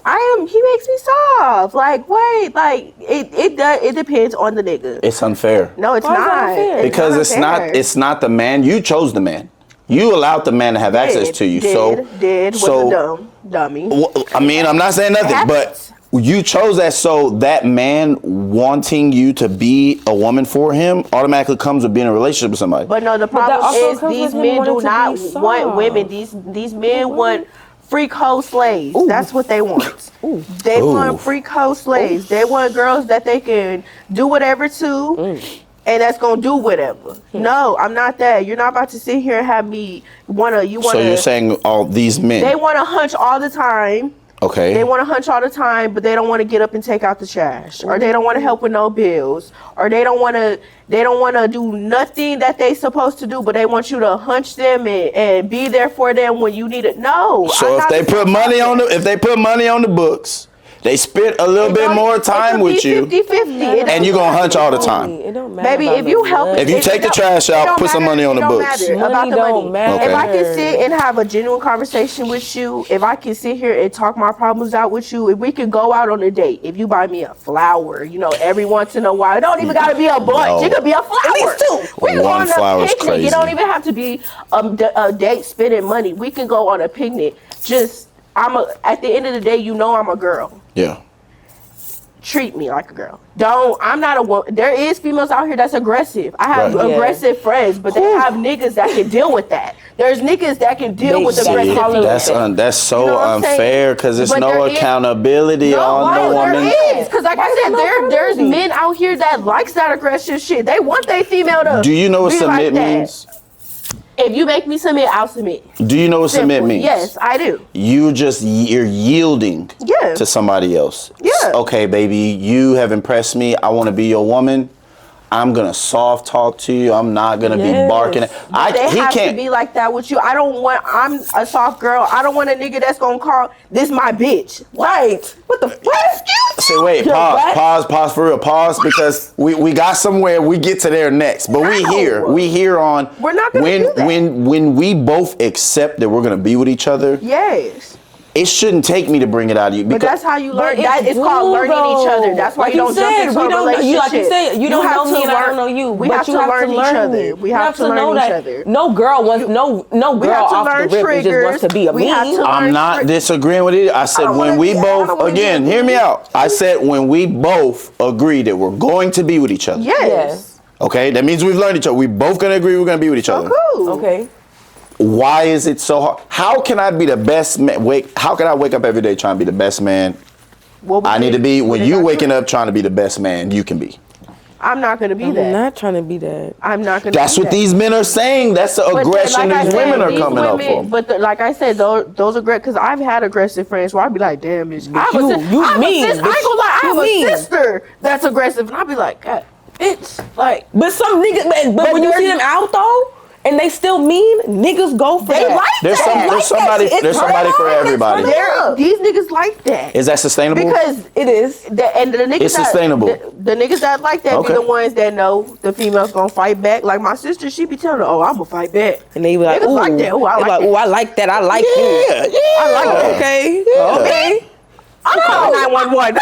He makes me soft. Like, wait, like it depends on the nigga. It's unfair. No, it's not. Because it's not the man. You chose the man. You allowed the man to have access to you. Was a dummy. I mean, I'm not saying nothing, but you chose that, so that man wanting you to be a woman for him automatically comes with being in a relationship with somebody. But no, the problem is these men do not want women. These men want freak hoe slaves. Ooh. That's what they want. Ooh. They want freak hoe slaves. Ooh. They want girls that they can do whatever to, and that's gonna do whatever. No, I'm not that. You're not about to sit here and have me wanna. So you're saying all these men? They want to hunch all the time. Okay. They want to hunch all the time, but they don't want to get up and take out the trash, or they don't want to help with no bills, or they don't want to do nothing that they supposed to do, but they want you to hunch them and be there for them when you need it. No. So if they put money on the books, they spent a little bit more time with you, 50-50, and you're gonna hunch all the time. It don't matter. Baby, if you help, if you take the trash out, put some money on the books. About the money. Matter. If I can sit and have a genuine conversation with you, if I can sit here and talk my problems out with you, if we can go out on a date, if you buy me a flower, every once in a while, it don't even gotta be a bunch. It could be a flower. At least 2. We can go on a picnic. Crazy. It don't even have to be a date spending money. We can go on a picnic. At the end of the day, I'm a girl. Yeah. Treat me like a girl. I'm not a woman. There is females out here that's aggressive. I have aggressive friends, but they have niggas that can deal with that. There's niggas that can deal with aggressive females. That's so unfair because there's no accountability on the woman. There is, because like I said, there's men out here that likes that aggressive shit. They want their female to. Do you know what submit means? If you make me submit, I'll submit. Do you know what submit means? Yes, I do. You're yielding to somebody else. Yeah. Okay, baby, you have impressed me. I want to be your woman. I'm gonna soft talk to you. I'm not gonna be barking. They have to be like that with you. I'm a soft girl. I don't want a nigga that's gonna call this my bitch. Right. What the fuck? Say, wait, pause for real. Pause, because we got somewhere. We get to there next. But we here on we're not gonna do that. when we both accept that we're gonna be with each other. Yes. It shouldn't take me to bring it out of you. But that's how you learn. That is called learning each other. That's why you don't jump into a relationship. Like you said, you don't know me and I don't know you. We have to learn each other. We have to learn each other. No girl wants no girl off the rip just wants to be a me. I'm not disagreeing with it. I said when we both, again, hear me out. I said when we both agree that we're going to be with each other. Yes. Okay, that means we've learned each other. We both gonna agree we're gonna be with each other. Cool. Okay. Why is it so hard? How can I be the best man? How can I wake up every day trying to be the best man I need to be when you waking up trying to be the best man you can be? I'm not going to be that. I'm not trying to be that. I'm not going to That's what these men are saying. That's the aggression these women are coming up for. But like I said, those are great, because I've had aggressive friends where I'd be like, damn, bitch. I ain't gonna lie, I have a sister that's aggressive, and I'd be like, God, bitch. Like, but some niggas, but when you see them out though, and they still mean, niggas go for that. There's somebody for everybody. These niggas like that. Is that sustainable? Because it is. And the niggas it's sustainable. The niggas that like that be the ones that know the female's gonna fight back. Like my sister, she be telling her, "Oh, I'm gonna fight back," and they be like, "Ooh, like that. Ooh, I like that. Ooh, I like that. I like you. Yeah, I like that. Okay, okay. I'm calling 911.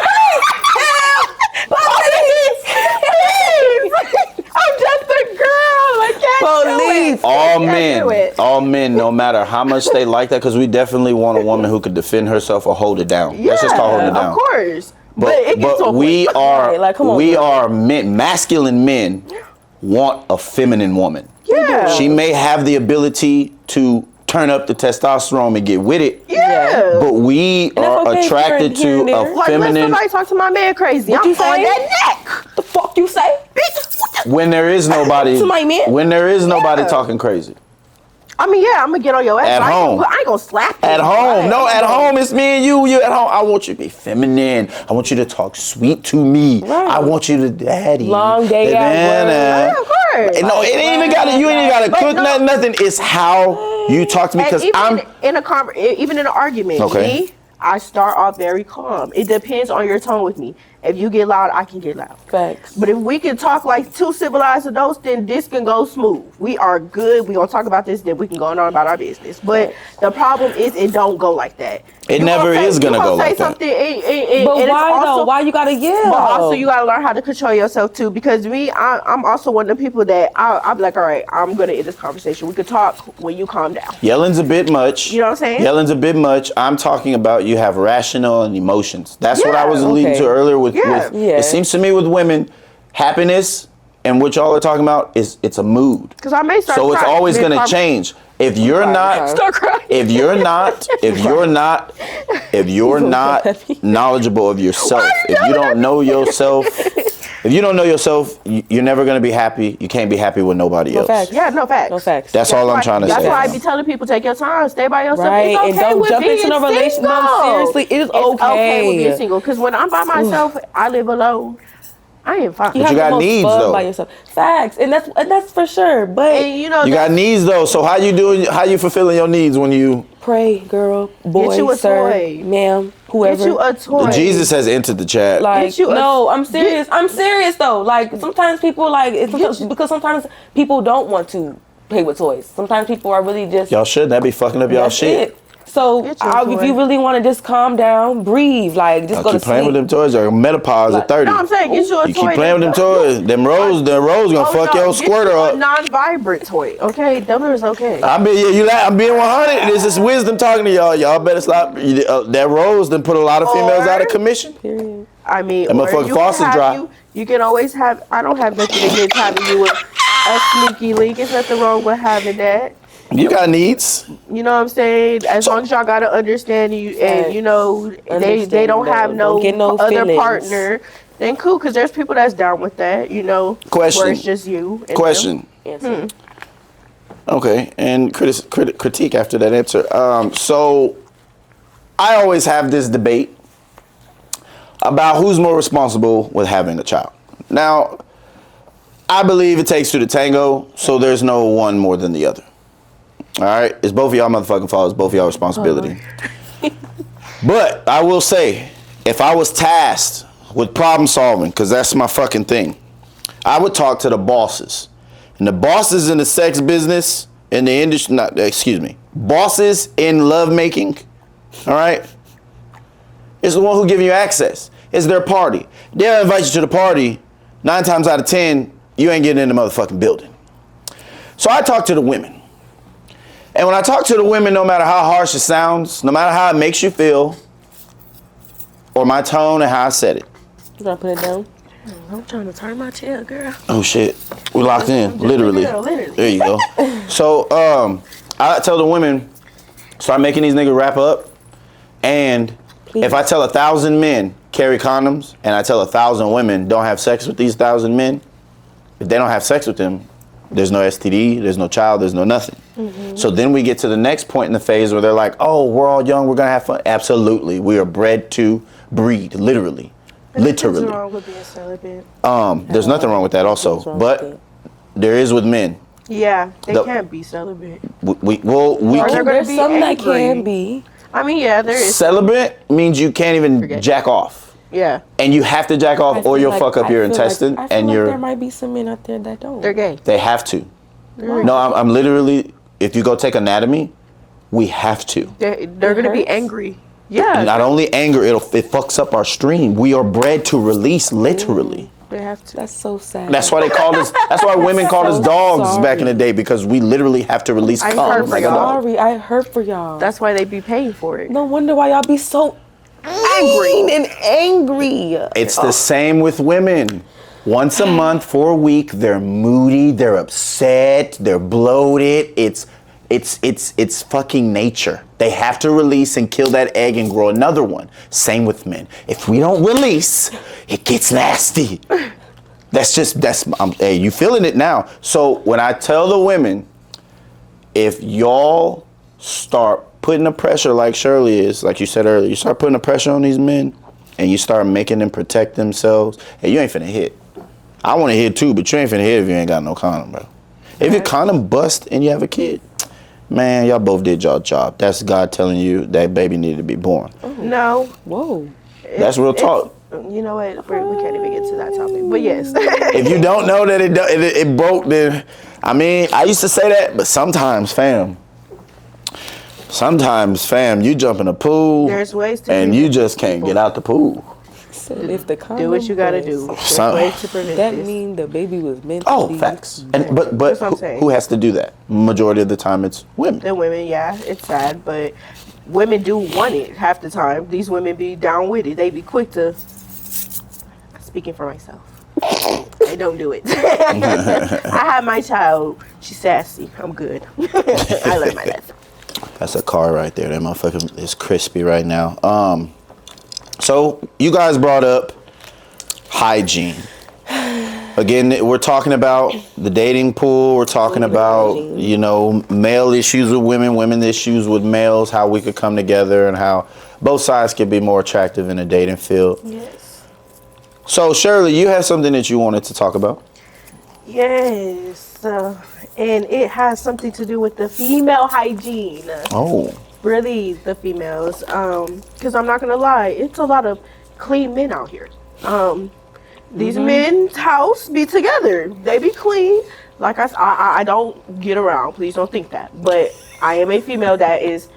Please. I'm just a girl. I can't Police. all men, no matter how much they like that, because we definitely want a woman who could defend herself or hold it down. Yeah, Let's just call holding it down. Of course. But it gets to a we point. are Right, like, come on, we girl. are men, masculine men want a feminine woman. Yeah. She may have the ability to turn up the testosterone and get with it. Yeah. But we that's are okay, attracted here and to there. a Like, let feminine somebody talk to my man crazy. What I'm you on say? that neck. The fuck you say? when there is nobody To my man? when there is nobody Yeah. talking crazy. I mean, yeah, I'm gonna get on your ass. At but home. I ain't gonna slap you. At home. Right. No, at home it's me and you. You at home. I want you to be feminine. I want you to talk sweet to me. Right. I want you to daddy. Long day at work. Yeah, of course. No, it ain't even gotta. You ain't even gotta But cook no. nothing. It's how you talk to me, And because even I'm. even in an argument, Okay. me, I start off very calm. It depends on your tone with me. If you get loud, I can get loud. Facts. But if we can talk like two civilized adults, then this can go smooth. We are good. We gonna talk about this, then we can go on about our business. But the problem is, it don't go like that. It You never say- is gonna you go say like that. something, But and why it's though? also, Why you gotta yell? But also, you gotta learn how to control yourself too. Because me, I'm also one of the people that I'll be like, all right, I'm gonna end this conversation. We could talk when you calm down. Yelling's a bit much. You know what I'm saying? Yelling's a bit much. I'm talking about you have rational and emotions. That's what I was Yeah. alluding Okay. to earlier with, Yeah. Yeah. It seems to me with women, happiness and what y'all are talking about it's a mood. Because I may start So it's crying always going to mid-conver- change. If you're not Start crying. if you're not knowledgeable of yourself, if you don't know yourself, you're never going to be happy. You can't be happy with nobody else. facts. Yeah, no facts. No facts. That's all I'm trying to That's say. why I be telling people, take your time, stay by yourself. Right, It's okay and don't with jump being into no relationship. single. No, seriously, it is It's okay with okay. being single. Because when I'm by myself, I live alone. I am fine. But have you the got most needs, fun though. by yourself. Facts, and that's for sure. But And you know, You got needs though. So how you doing? How you fulfilling your needs when you? pray, girl, boy, you a sir, toy. ma'am, whoever. get you a toy. Jesus has entered the chat. Like, Get you a- no, I'm serious. I'm serious though. Like sometimes people because sometimes people don't want to play with toys. Sometimes people are really just Y'all should. That be fucking up y'all that's shit. it. So Get you a if toy. you really want to just calm down, breathe, like just Y'all go to keep playing sleep. with them toys. You're menopause at 30. No, I'm saying, get you a You toy. keep playing with them toys. Them rose gonna fuck your squirter get you up. a non-vibrant toy, okay? Them is okay. I'm being 100. This is wisdom talking to y'all. Y'all better stop. That rose done put a lot of females out of commission. Period. I mean, That or motherfucking you faucet can have dry. You can always have. I don't have nothing against having you a sneaky link. There's nothing wrong with having that. You got needs. You know what I'm saying? As long as y'all got to understand you, and you know they don't have Don't get no other feelings. partner, then cool. Because there's people that's down with that. You know, Question. where it's just you. and Question. Answer. Okay, and critique after that answer. So I always have this debate about who's more responsible with having a child. Now, I believe it takes two to tango, so there's no one more than the other. All right, it's both of y'all motherfucking fault. It's both of y'all responsibility. But I will say, if I was tasked with problem solving, because that's my fucking thing, I would talk to the bosses. And the bosses in the sex business, in the industry, bosses in lovemaking, all right, is the one who giving you access. It's their party. They'll invite you to the party. 9 times out of 10, you ain't getting in the motherfucking building. So I talk to the women. And when I talk to the women, no matter how harsh it sounds, no matter how it makes you feel, or my tone and how I said it. You gonna put it down? I'm trying to turn my chair, girl. Oh shit, we locked in, literally. Literally. There you go. So I tell the women, start making these niggas wrap up. And if I tell 1,000 men carry condoms, and I tell 1,000 women don't have sex with these 1,000 men, if they don't have sex with them, there's no STD, there's no child, there's no nothing. Mm-hmm. So then we get to the next point in the phase where they're like, oh, we're all young, we're gonna have fun. Absolutely, we are bred to breed, literally. What's wrong with being celibate? There's nothing wrong with that also, but there is with men. Yeah, they can't be celibate. We Or they're can, gonna There's be some that angry. can be. I mean, yeah, there is. celibate means you can't even jack off. Yeah, And you have to jack off or you'll fuck up your intestine I feel and like your there might be some men out there that don't. they're gay. they have to. No, I'm literally, if you go take anatomy, we have to. They're gonna be hurts. angry. Yeah, Not only anger, it fucks up our stream. We are bred to release, literally. They have to. That's so sad. That's why they called us. That's why women called us So dogs back in the sorry. day, because we literally have to release I cum heard like a dog. Sorry, I hurt for y'all. That's why they be paying for it. No wonder why y'all be so angry and angry. It's the same with women. Once a month for a week, they're moody, they're upset, they're bloated. It's fucking nature. They have to release and kill that egg and grow another one. Same with men. If we don't release, it gets nasty. Hey, you feeling it now. So when I tell the women, if y'all start putting the pressure like Shirley is, like you said earlier, you start putting the pressure on these men and you start making them protect themselves, hey, you ain't finna hit. I want to hit too, but you ain't finna hit if you ain't got no condom, bro. If your condom bust and you have a kid, man, y'all both did y'all job. That's God telling you that baby needed to be born. No. Whoa. That's real talk. You know what? We can't even get to that topic. But yes. If you don't know that it broke, then, I mean, I used to say that, but sometimes, fam, you jump in a pool There's ways to and prevent you just can't people. get out the pool. Said if the condom Do what you gotta bust, do. There's Some- ways to prevent That this. mean the baby was meant to Oh, be facts. born. And but That's what I'm saying. who has to do that? Majority of the time, it's women. The women, yeah, it's sad, but women do want it half the time. These women be down with it. They be quick to. Speaking for myself, they don't do it. I had my child. She's sassy. I'm good. I learned my lesson. That's a car right there. That motherfucker is crispy right now. So you guys brought up hygiene. Again, we're talking about the dating pool. We're talking about, you know, male issues with women, women issues with males, how we could come together and how both sides could be more attractive in the dating field. Yes. So Shirley, you have something that you wanted to talk about. Yes. And it has something to do with the female hygiene. Oh. Really, the females. Because I'm not going to lie, it's a lot of clean men out here. These men's house be together. They be clean. Like I don't get around. Please don't think that. But I am a female that is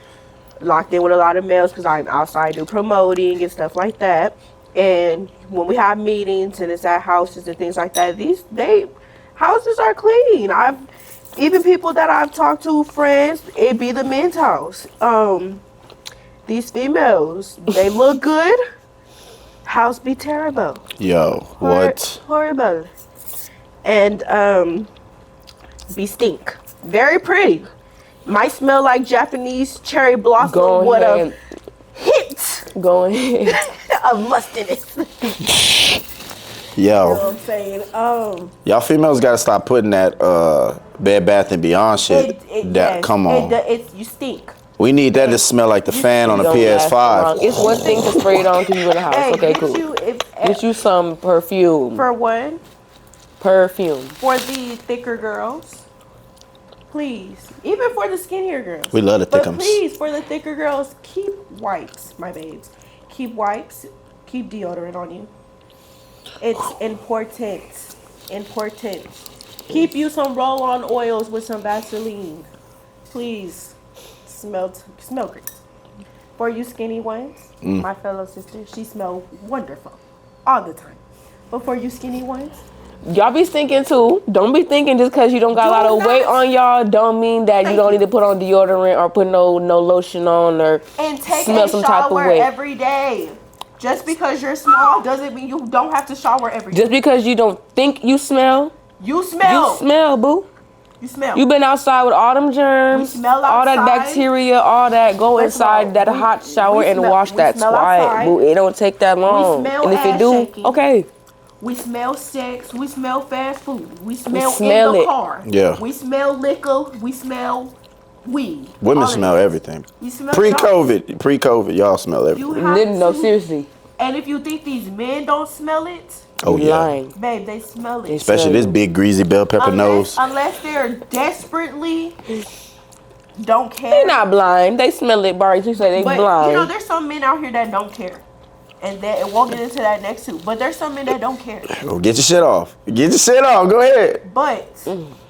locked in with a lot of males because I'm outside do promoting and stuff like that. And when we have meetings and it's at houses and things like that, houses are clean. Even people that I've talked to, friends, it be the men's house. These females, they look good. House be terrible. Yo, what? Horrible. And be stink. Very pretty. Might smell like Japanese cherry blossom Go with ahead. a hint Go ahead. of mustiness. You know what Yo, I'm saying? y'all females gotta stop putting that Bed Bath and Beyond shit. Come on. You stink. We need that to smell like the fan on a Don't last long. PS5. It's one thing to spray it on because you in the house. Hey, Okay, get cool. you, Get you some perfume. for one, Perfume. for the thicker girls, please. Even for the skinnier girls. We love the But thickums. please, for the thicker girls, keep wipes, my babes. Keep wipes. Keep deodorant on you. It's important. Important. Keep you some roll-on oils with some Vaseline. Please. Smell great. For you skinny ones, my fellow sister, she smells wonderful all the time. But for you skinny ones, Y'all be thinking too. Don't be thinking just because you don't got a lot of weight on y'all don't mean that you don't need to put on deodorant or put no lotion on or and take smell a some type of shower way. every day. Just because you're small doesn't mean you don't have to shower every day. Just because you don't think you smell, You smell. you smell, boo. You smell. You been outside with all them germs, We smell all that outside. bacteria, all that. Go First of all, inside that we- hot shower we and smell- wash we that smell twat, outside. boo. It don't take that long. smell And if it ass do, shaking. okay. We smell sex. We smell fast food. We smell, smell in the it. car. Yeah. We smell liquor. We smell weed. Women All of smell it. everything. We smell Pre-COVID, y'all smell You everything. have No, to. seriously. And if you think these men don't smell it, Oh You yeah. lying. babe, they smell it. Especially this big greasy bell pepper nose. Unless they're desperately don't care. They not blind. They smell it, Barry. You say they but blind. you know, there's some men out here that don't care. and then it won't get into that next two. But there's some men that don't care. Well, get your shit off. Get your shit off. Go ahead. But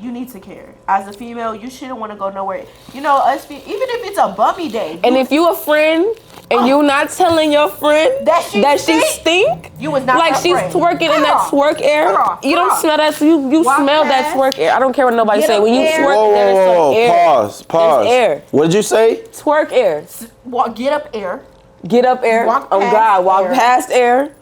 you need to care. As a female, you shouldn't want to go nowhere. You know, even if it's a bummy day. And if you a friend and you not telling your friend That she stink, you was not like that she's friend. twerking in that twerk air. You don't smell that. You smell that twerk air. I don't care what nobody say. When you twerk, Whoa, there's whoa, some air. Pause. There's air. What did you say? Twerk air. Get up air. Get up air. Walk Oh past God, walk air. past air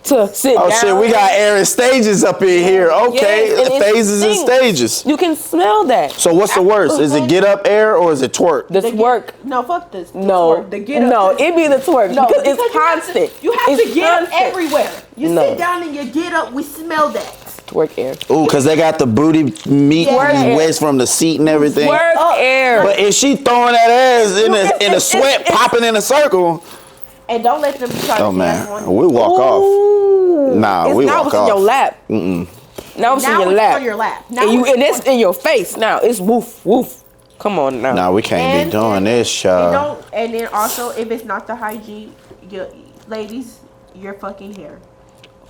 to sit down. Oh shit, we got air and stages up in here. Okay, Yes, and it phases and stinks. stages. You can smell that. So what's the worst? Is it get up air or is it twerk? The twerk. No, fuck this. The No, twerk. The get up. no, it be the twerk No, because it's you have constant. You have It's to get up constant. everywhere. You No. sit down and you get up. We smell that. Twerk air. Ooh, cause they got the booty meat Twerk air. wedged from the seat and everything. Twerk air. But if she throwing that ass in a sweat, popping in a circle, And don't let them try oh to dance man, on you. we walk off. Ooh. Nah, It's we now walk it's in off. your lap. Now it's in Now your it's lap. on your lap. Now And it's it's in your face now. It's woof woof. Come on now. Nah, we can't be doing this, And y'all. and then also, if it's not the hygiene, ladies, your fucking hair.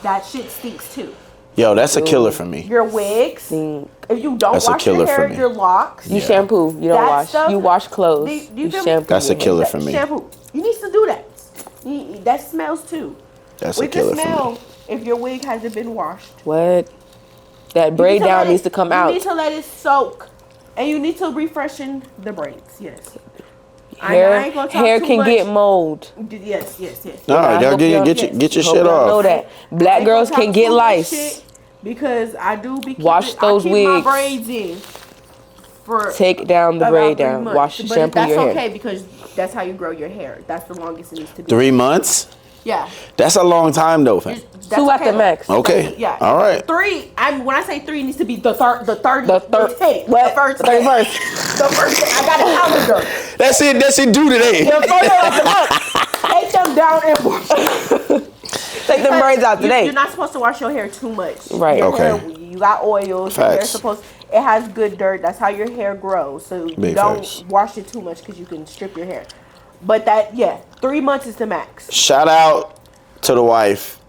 That shit stinks too. Yo, that's a killer for me. Your wigs. Stink. If you don't That's a wash your killer for hair, me. your locks. You shampoo. You don't That wash. stuff- You wash clothes. Do you feel me? shampoo. That's a your hair. killer for me. Shampoo. You need to do that. That smells too. That's a We can killer for smell me. if your wig hasn't been washed. What? That braid You need to down let needs it- to come You out. need to let it soak. And you need to refreshen the braids. Yes. I Hair, ain't gonna talk hair too can much. get mold. Yes. No, I y'all hope get, y'all- get your get your Hope shit y'all know off. that black Ain't girls gonna can talk get too much lice. shit because I do be Wash keeping, those I keep wigs. my braids in for Take down the about braid 3 down. months. Wash, But shampoo that's your hair. okay because that's how you grow your hair. That's the longest it needs to be. 3 months? Yeah. That's a long time though, fam. That's 2 at the okay. max. Okay. Yeah. All right. 3. When I say 3, it needs to be the third. The third. What? The first. The first. The first. I got a calendar. That's it. That's it. Due today. The first of the month. Take them down and wash. Take them braids out today. You're not supposed to wash your hair too much. Right. Your Okay. hair, you got oils. Your hair's Facts. supposed. It has good dirt. That's how your hair grows. So you Big don't facts. wash it too much because you can strip your hair. But 3 months is the max. Shout out to the wife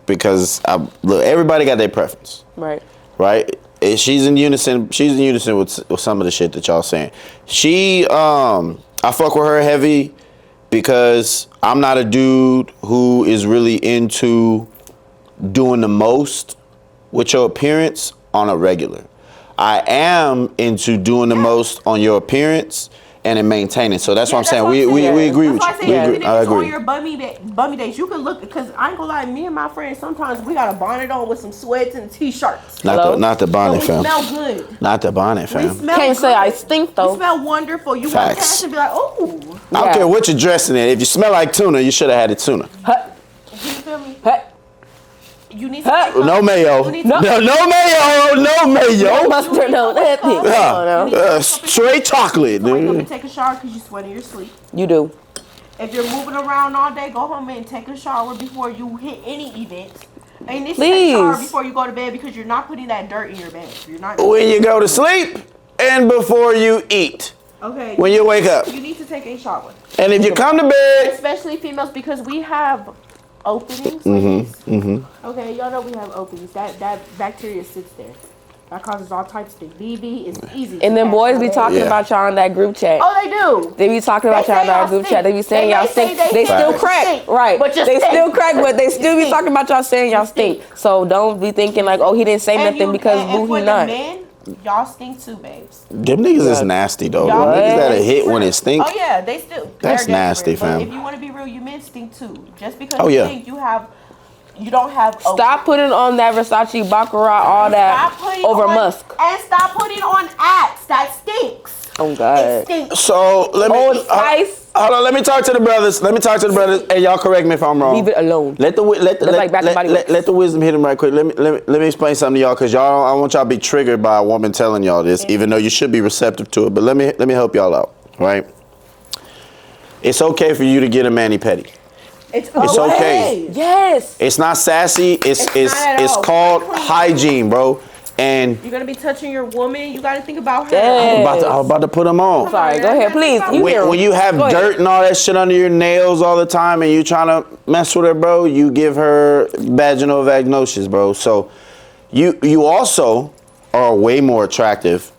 because look, everybody got their preference, Right. right? And she's in unison. She's in unison with some of the shit that y'all saying. I fuck with her heavy because I'm not a dude who is really into doing the most with your appearance on a regular. I am into doing the most on your appearance and in maintaining. So that's what I'm saying. We agree with That's why I you. say We even agree. if I it's on agree. your bummy days, you can look because I ain't gonna lie. Me and my friends sometimes we got a bonnet on with some sweats and t-shirts. Not the So bonnet, we fam. smell good. Not the bonnet, We fam. smell Can't say good. I stink, though. We smell wonderful. You walk Facts. past and be like, oh. I don't Yeah. care what you're dressing in. If you smell like tuna, you should have had it tuna. Hut. You feel me? Hut. You need to Huh? take off- No mayo. You need to- No mayo. No mayo. Mustard, no nothing. You need to No. take off Straight chocolate. Wake up Dude. and take a shower because you sweat in your sleep. You do. If you're moving around all day, go home and take a shower before you hit any events. And you need to take a shower Please. before you go to bed because you're not putting that dirt in your bed. You're not. When you go to sleep and before you eat. Okay. When you wake up. You need to take a shower, And if you come to bed, especially females because we have openings. Okay, y'all know we have openings. That bacteria sits there. That causes all types of things. BV is easy. And then to boys catch be nowadays. talking Yeah. about y'all in that group chat. Oh, they do. They be talking about They y'all in say our y'all group stink. chat. They be saying They y'all may say stink. they They still stink. crack. Stink. Right. But you they stink. still crack, but they still be stink. talking about y'all saying y'all stink. So don't be thinking like, oh, he didn't say nothing because and boo, for he the not. men, y'all stink too, babes. them niggas is nasty though. Y'all Niggas that what? hit when it stink. Oh yeah, they still. That's they're nasty, desperate. fam. But if you want to be real, you men stink too. Just because Oh, you yeah. think you don't have. Stop putting on that Versace Baccarat, all that Stop putting over on, musk. And stop putting on Axe. That stinks. Oh It God. stinks. So let me Old Spice. hold on. Let me talk to the brothers. And y'all correct me if I'm wrong. Leave it alone. Let the like Bath and Body Works. let the wisdom hit him right quick. Let me explain something to y'all because y'all I want y'all to be triggered by a woman telling y'all this, even though you should be receptive to it. But let me help y'all out, right? It's okay for you to get a mani-pedi. It's okay. Yes. It's not sassy. It's not at all. called Clean. hygiene, bro. And You're gonna be touching your woman. You gotta think about her. Yeah. I was about to put them on. Sorry, go ahead, please. You hear him. When you have Go ahead. dirt and all that shit under your nails all the time and you trying to mess with her, bro, you give her vaginal vagnosis, bro. So you also are way more attractive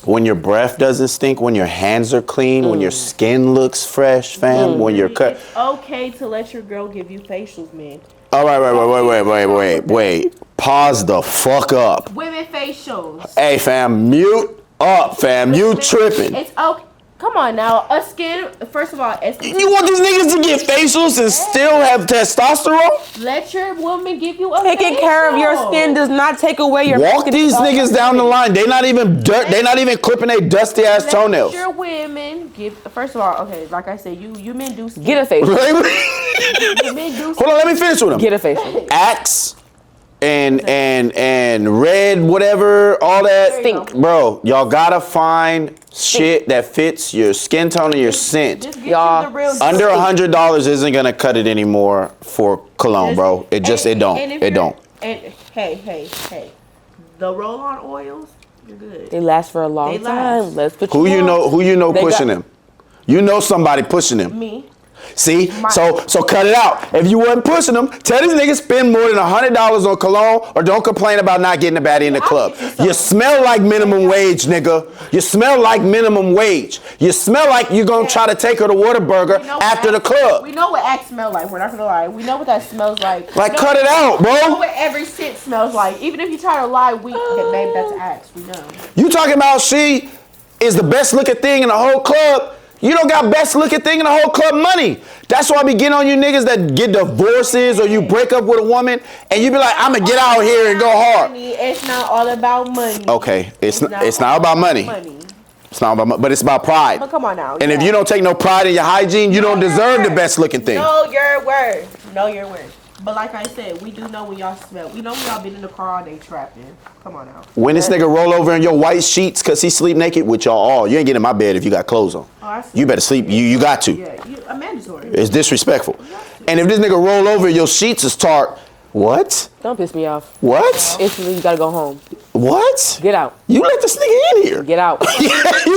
when your breath doesn't stink, when your hands are clean, when your skin looks fresh, fam, when you're cut. It's okay to let your girl give you facials, man. All right, wait. Pause the fuck up. Women facials. Hey, fam, mute up, fam. You tripping. It's okay. Come on now. A skin, first of all, You want these niggas to get facials and still have testosterone? let your woman give you a Taking facial. care of your skin does not take away your Walk fucking these stuff. niggas down the line. They not even they not even clipping their dusty ass Let toenails. your women give. First of all, okay, like I said, you men do skin. Get a facial. Hold You men do on, let me finish with them. Get a facial. Axe and red whatever, all that. Stink. Bro, y'all gotta find shit that fits your skin tone and your scent. Just get Y'all, you the real Under $100 isn't gonna cut it anymore for cologne, bro. It just it don't. and if It you're- don't. And hey, the roll-on oils, you're good. They last for a long They time. last. Let's put Who you know They pushing got- them? You know somebody pushing them. Me. See? So cut it out. If you wasn't pushing them, tell these niggas spend more than $100 on cologne or don't complain about not getting a baddie in the club. You smell like minimum wage, nigga. You smell like minimum wage. You smell like you're gonna try to take her to Whataburger We know after the Axe- club. We know what Axe smell like. We're not gonna lie. We know what that smells like. Like, We know- cut it out, We know bro. what every scent smells like. Even if you try to lie, babe, that's Axe. We know. You talking about she is the best looking thing in the whole club. You don't got best looking thing in the whole club money. That's why I be getting on you niggas that get divorces or you break up with a woman and you be like, I'm gonna get out here and go hard. Money, it's not all about money. Okay, it's not all about money. It's not about money, but it's about pride. But come on now. And if yeah. you don't take no pride in your hygiene, you don't Know your deserve the worth. best looking thing. Know your word. Know your word. But like I said, we do know when y'all smell. We know when y'all been in the car all day trapping. Come on now. When this nigga roll over in your white sheets cause he sleep naked with y'all all, you ain't getting in my bed if you got clothes on. Oh, I see. You better sleep. You got to. Yeah, a mandatory. It's disrespectful. And if this nigga roll over, your sheets is tarred. What? Don't piss me off. What? Instantly, you gotta go home. What? Get out. You let this nigga in here. Get out. You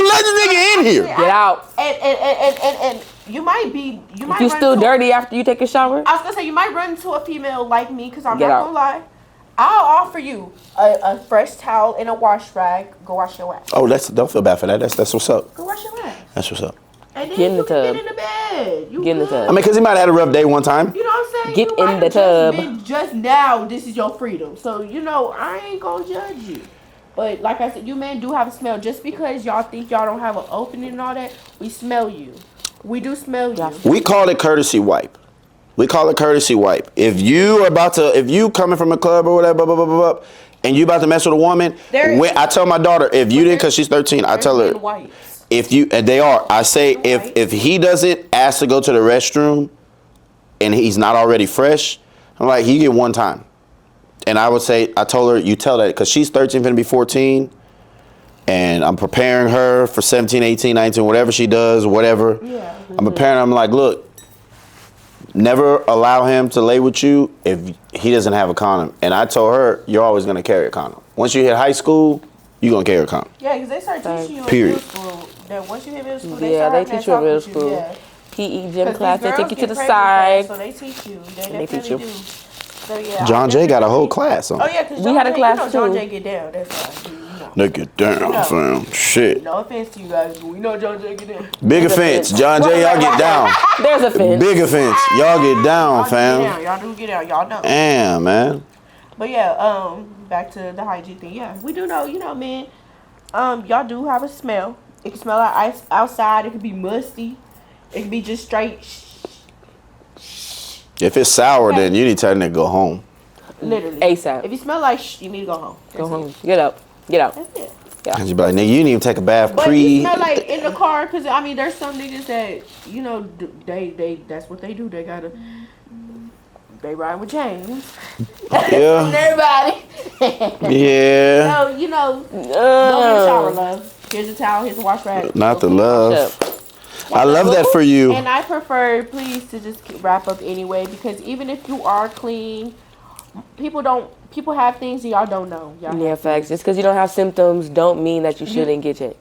let this nigga in here. Get out. And you might be. You might. You run still into- dirty after you take a shower? I was gonna say you might run into a female like me because I'm Get not out. gonna lie. I'll offer you a fresh towel and a wash rag. Go wash your ass. Oh, don't feel bad for that. That's what's up. Go wash your ass. That's what's up. And then Get in you the can tub. get in the bed. You Get in the good. tub. I mean, cause he might have had a rough day one time. You know what I'm saying? Get You in might the have tub. just now, this is your freedom. So, you know, I ain't gonna judge you. But like I said, you men do have a smell. Just because y'all think y'all don't have an opening and all that, we smell you. We do smell you. We call it courtesy wipe. We call it courtesy wipe. If you coming from a club or whatever, blah, blah, blah, blah, and you about to mess with a woman, I tell my daughter, if you didn't, cause she's 13, I tell her, if you, and they are, I say, if he doesn't ask to go to the restroom and he's not already fresh, I'm like, you get one time. And I would say, I told her, you tell that, because she's 13, finna be 14, and I'm preparing her for 17, 18, 19, whatever she does, whatever. Yeah. I'm preparing her, I'm like, look, never allow him to lay with you if he doesn't have a condom. And I told her, you're always gonna carry a condom. Once you hit high school, you're gonna carry a condom. Yeah, because they start teaching you in Period. middle school. That once you hit middle school, Yeah, they start teach you in middle school. Yeah. PE gym 'Cause class, these they take girls you to get the pregnant side. fast, so they teach you. They They teach definitely you. do. So yeah. John Jay got a whole class on. Oh yeah, because We had a class, you know John too. Jay get down. That's why. You know. They get down, No. fam. Shit. No offense to you guys, but we know John Jay get down. Big offense. John Jay, y'all get down. There's a fence. Big offense. Y'all get down, Y'all get fam. down. Y'all do get down. Y'all know. Damn, man. But yeah, back to the hygiene thing. Yeah, we do know, man. Y'all do have a smell. It can smell like ice outside. It could be musty. It could be just straight. If it's sour, then you need to tell that nigga go home. Literally. ASAP. If you smell like you need to go home. Go home. Get up. Get out. That's it. And you be like, nigga, you didn't even take a bath But pre. you smell like in the car, cause I mean, there's some niggas that they that's what they do. They ride with chains. Yeah. Everybody. Yeah. So go in the shower, love. Here's a towel. Here's a wash rag. Not the Go love. Shut up. I love that for you. And I prefer, please, to just wrap up anyway, because even if you are clean, People have things that y'all don't know. Y'all Yeah, have facts. Just because you don't have symptoms don't mean that you shouldn't get checked.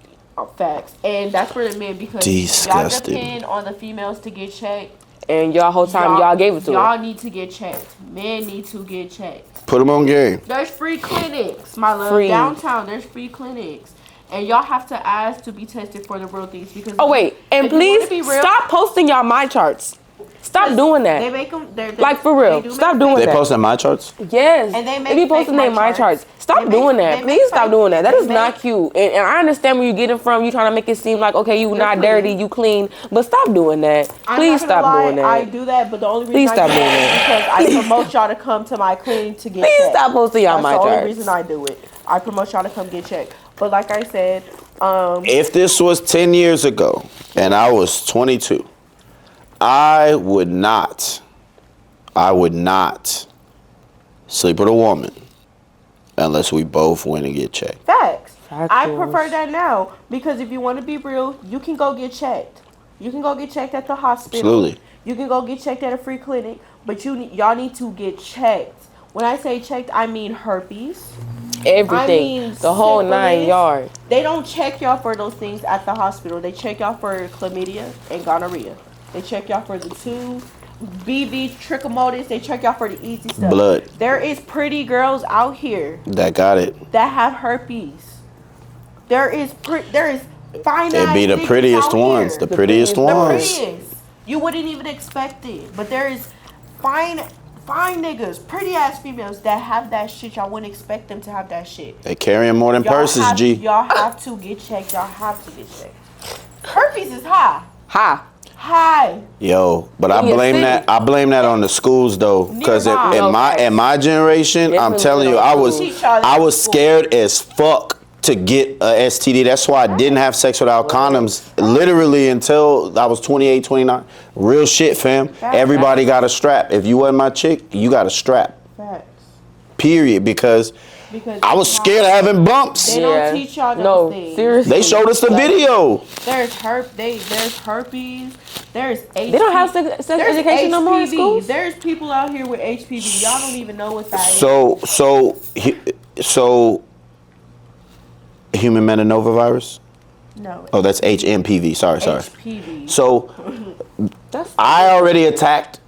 facts. And that's for the men because Disgusting. y'all depend on the females to get checked. And y'all whole time y'all gave it to Y'all her. need to get checked. Men need to get checked. Put them on game. There's free clinics, my love. Free. Downtown, there's free clinics. And y'all have to ask to be tested for the real things because. Oh wait, and if you wanna please be real, stop posting y'all my charts. Stop doing They that. make them. Like for real, stop doing They that. posting my charts. Yes, And they they make be fake posting their my charts. Stop They doing make- that. they Please make stop fake- doing that. That they is not make- cute. And I understand where you're getting from. You trying to make it seem like okay, you not clean. dirty, you clean. But stop doing that. I'm Please not gonna stop lie, doing that. I do that, but the only reason Please I stop do doing that that. is because I promote y'all to come to my clinic to get Please checked. stop posting y'all That's my the only charts. reason I do it. I promote y'all to come get checked. But like I said, If this was 10 years ago and I was 22, I would not sleep with a woman unless we both went and get checked. facts. I Factuals. prefer that now because if you want to be real, you can go get checked. You can go get checked at the hospital. Absolutely. You can go get checked at a free clinic, but y'all need to get checked. When I say checked, I mean herpes. Everything, I mean, the whole syphilis. 9 yards. They don't check y'all for those things at the hospital. They check y'all for chlamydia and gonorrhea. They check y'all for the 2 BV trichomonas. They check y'all for the easy stuff. Blood. There is pretty girls out here That got it. that have herpes. There is fine. It'd be the prettiest ones. The prettiest ones. prettiest. You wouldn't even expect it, but there is fine niggas, pretty ass females that have that shit. Y'all wouldn't expect them to have that shit. They carrying more than purses, G. Y'all have to get checked. Y'all have to get checked. Herpes is high. High. Yo, but I In your blame city. that. I blame that on the schools though, because Nearby. in my generation, I'm Definitely telling you, don't I was teach y'all I that was in school. scared as fuck to get a STD. That's why I didn't have sex without condoms, literally until I was 28, 29. Real shit, fam. Everybody got a strap. If you wasn't my chick, you got a strap. Facts. Period. Because I was scared of having bumps. They don't teach y'all those No, things. seriously. They showed us the video. There's herpes. There's HPV. They don't have sex education no more in HPV. schools? There's people out here with HPV. Y'all don't even know what that is. So human metanovirus. No. Oh, that's HMPV. Sorry. HPV. So That's I already attacked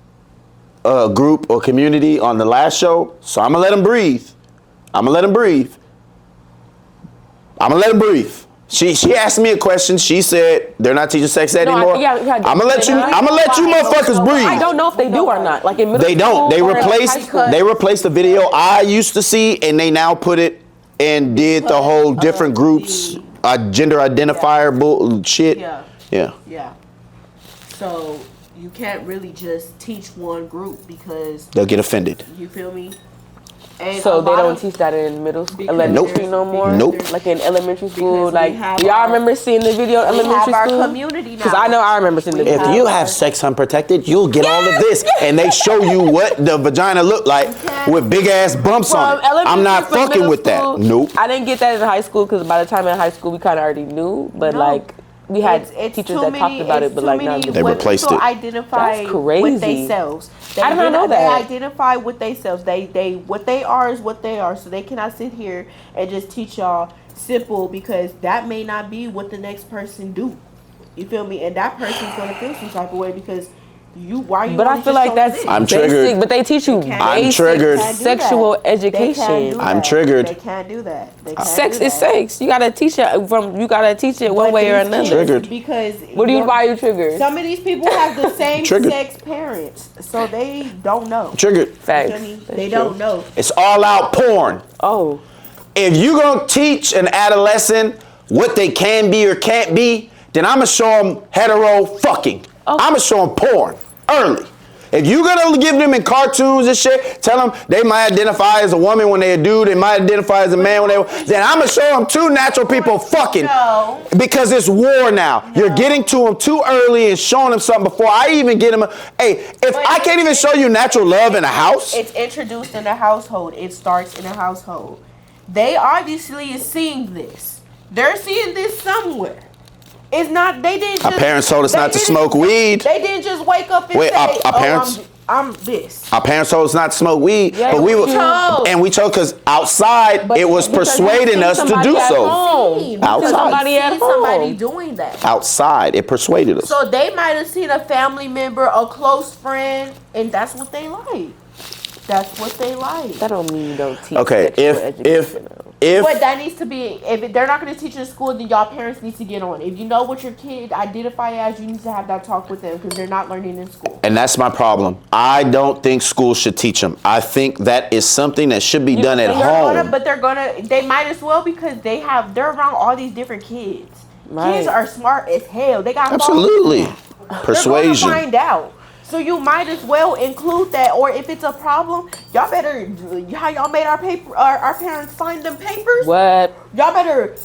a group or community on the last show, so I'm gonna let them breathe. She asked me a question. She said they're not teaching sex ed anymore. I'm gonna let you motherfuckers breathe. I don't know if they do or not. Like in middle They don't. They school or high school. replaced the video I used to see, and they now put it and did the whole different groups, gender identifier bullshit. Yeah. Yeah. Yeah. So you can't really just teach one group because They'll get offended. you feel me. And So a they lot don't of- teach that in middle school, because elementary there's- no more. Nope. Like in elementary school, we like have do y'all our- remember seeing the video in we elementary have our school? community now. Because I know I remember seeing the If video. you have sex unprotected, you'll get all of this. And they show you what the vagina look like with big ass bumps on it. I'm not from fucking middle with that. school, Nope. I didn't get that in high school because by the time in high school we kind of already knew, but No. like we had It's teachers too that talked many- about it's it, but too like many not They when replaced people it. identify That's crazy. with themselves. I did not know that. They identify with themselves. They what they are is what they are. So they cannot sit here and just teach y'all simple because that may not be what the next person do. You feel me? And that person's gonna feel some type of way because why you? But I only feel just like showing that's this? I'm basic, triggered. but they teach you can't- I'm basic triggered. Can't do sexual that. They can't education. do I'm that. triggered. They can't do that. They can't Sex do is that. sex. You gotta teach it from. You gotta teach it one But way or these another. kids, Triggered. Because Why are you triggered? some of these people have the same Triggered. sex parents, so they don't know. Triggered. Facts. You feel me? That's They true. don't know. It's all out porn. Oh, If you gonna teach an adolescent what they can be or can't be, then I'ma show them hetero fucking. Okay. I'ma show them porn early. If you gonna give them in cartoons and shit, tell them they might identify as a woman when they're a dude, they might identify as a man when then I'ma show them two natural people fucking. No. Because it's war now. You're getting to them too early and showing them something before I even get them. Hey, if I can't even show you natural love in a house. It's introduced in the household. It starts in the household. They obviously is seeing this. They're seeing this somewhere. It's not. They didn't. Our parents told us they not to didn't- smoke weed. They didn't just wake up and Wait, say, our parents? I'm this. Our parents told us not to smoke weed, Yeah, but we were, chose. and we chose because outside But it was because persuading you us see to somebody do at so. home. Seen. Outside. Because Somebody we at seen somebody home. doing that. Outside, it persuaded us. So they might have seen a family member, a close friend, and that's what they like. That's what they like. That don't mean you don't teach Okay, sexual education. But that needs to be, if they're not going to teach in school, then y'all parents need to get on. If you know what your kid identify as, you need to have that talk with them because they're not learning in school. And that's my problem. I don't think schools should teach them. I think that is something that should be done at home. They might as well because they're around all these different kids. Right. Kids are smart as hell. They got Absolutely. They're Persuasion. gonna find out. So you might as well include that, or if it's a problem, y'all better, how y'all made our parents sign them papers. What? Y'all better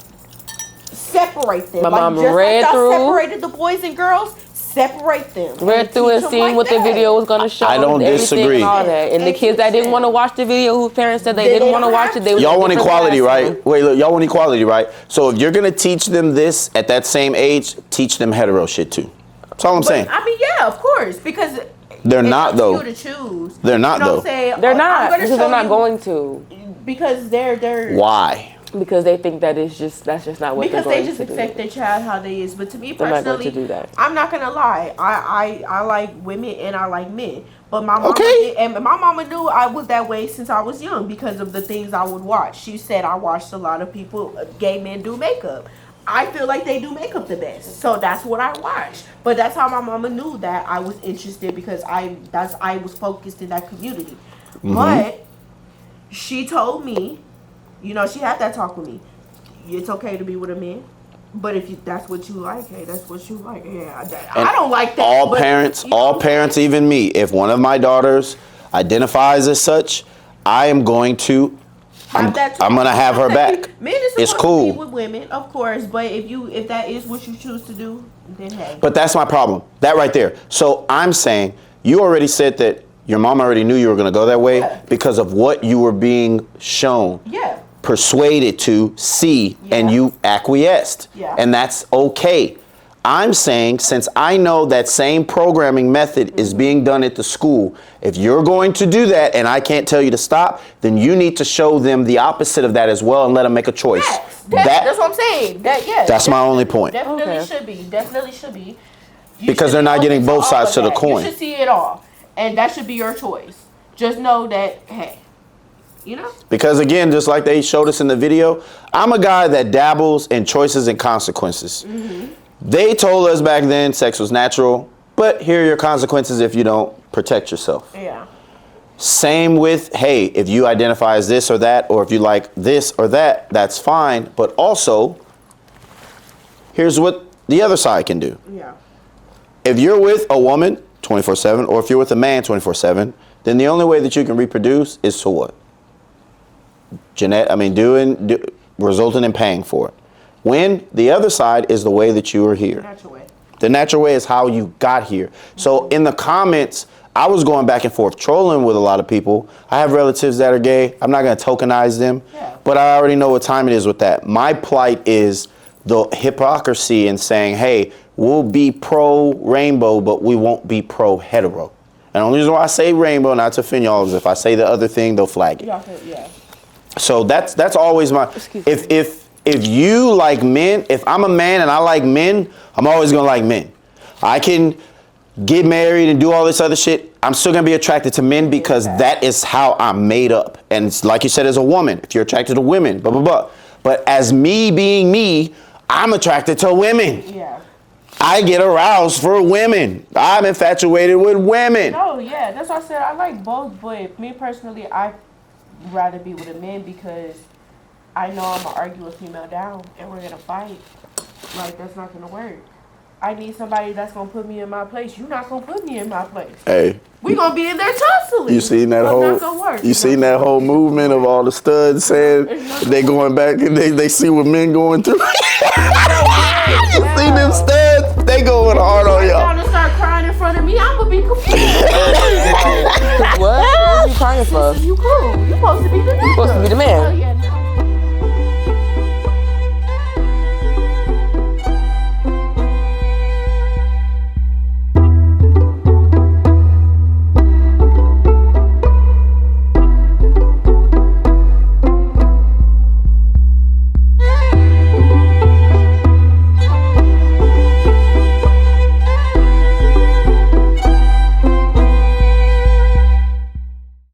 separate them. My mom just read like y'all through. separated the boys and girls. Separate them. Read through and teach 'em seen like what the that. video was going to show. I don't everything disagree. And all that. And the And kids that teach didn't them. want to watch the video, whose parents said they They didn't want to don't watch have it, they was Y'all in want different equality, classrooms. right? Wait, look, y'all want equality, right? So if you're gonna teach them this at that same age, teach them hetero shit too. That's all I'm saying. But, I mean, yeah, of course, because They're it's not up though. to you to choose. They're not You know though. what I'm saying? They're I'm not, gonna because show they're not you- going to. Because they're Why? Because they think that that's just not what because they're they going just to do. accept their child how they is. But to me They're not going personally, to do that. I'm not gonna lie. I like women and I like men. But my mama Okay. and my mama knew I was that way since I was young because of the things I would watch. She said I watched a lot of people, gay men, do makeup. I feel like they do makeup the best, so that's what I watched. But that's how my mama knew that I was interested because I was focused in that community. But she told me, you know, she had that talk with me. It's okay to be with a man, but if that's what you like, hey, that's what you like. Yeah, I don't like that. All but, parents, you know, all parents, even me, if one of my daughters identifies as such, I am going to have that I'm gonna have her back. Men is It's supposed cool. to be with women, of course, but if that is what you choose to do, then hey. But that's my problem. That right there. So I'm saying you already said that your mom already knew you were going to go that way Yeah. because of what you were being shown, Yeah. persuaded to see, and Yeah. you acquiesced. Yeah. And that's okay. I'm saying since I know that same programming method is being done at the school, if you're going to do that and I can't tell you to stop, then you need to show them the opposite of that as well and let them make a choice. Yes, that's what I'm saying. That's my only point. Definitely Okay. should be. Definitely should be. You Because should they're be not open getting both all sides of to the that. coin. You should see it all, and that should be your choice. Just know that, hey, you know. Because again, just like they showed us in the video, I'm a guy that dabbles in choices and consequences. They told us back then sex was natural, but here are your consequences if you don't protect yourself. Yeah. Same with, hey, if you identify as this or that, or if you like this or that, that's fine. But also, here's what the other side can do. Yeah. If you're with a woman 24/7, or if you're with a man 24/7, then the only way that you can reproduce is to what? Resulting in paying for it. When the other side is the way that you are here. Natural way. The natural way is how you got here. So in the comments, I was going back and forth trolling with a lot of people. I have relatives that are gay. I'm not going to tokenize them, but I already know what time it is with that. My plight is the hypocrisy in saying, hey, we'll be pro-rainbow, but we won't be pro-hetero. And the only reason why I say rainbow, not to offend y'all, is if I say the other thing, they'll flag it. Yeah. So that's always my, if you like men, if I'm a man and I like men, I'm always gonna like men. I can get married and do all this other shit. I'm still gonna be attracted to men because that is how I'm made up. And it's like you said, as a woman, if you're attracted to women, blah, blah, blah. But as me being me, I'm attracted to women. Yeah. I get aroused for women. I'm infatuated with women. Oh yeah, that's why I said I like both, but me personally, I'd rather be with a man because I know I'm gonna argue a female down and we're gonna fight. Like that's not gonna work. I need somebody that's gonna put me in my place. You're not gonna put me in my place. Hey, We gonna be in there tussling. you seen that But whole not gonna work. you seen that whole movement of all the studs saying they going back and they see what men going through. You seen them studs? They going hard on y'all. Y'all to start crying in front of me, I'm gonna be confused. What? What are you crying for? You cool. You supposed to be the nigga. Supposed to be the man. Oh yeah,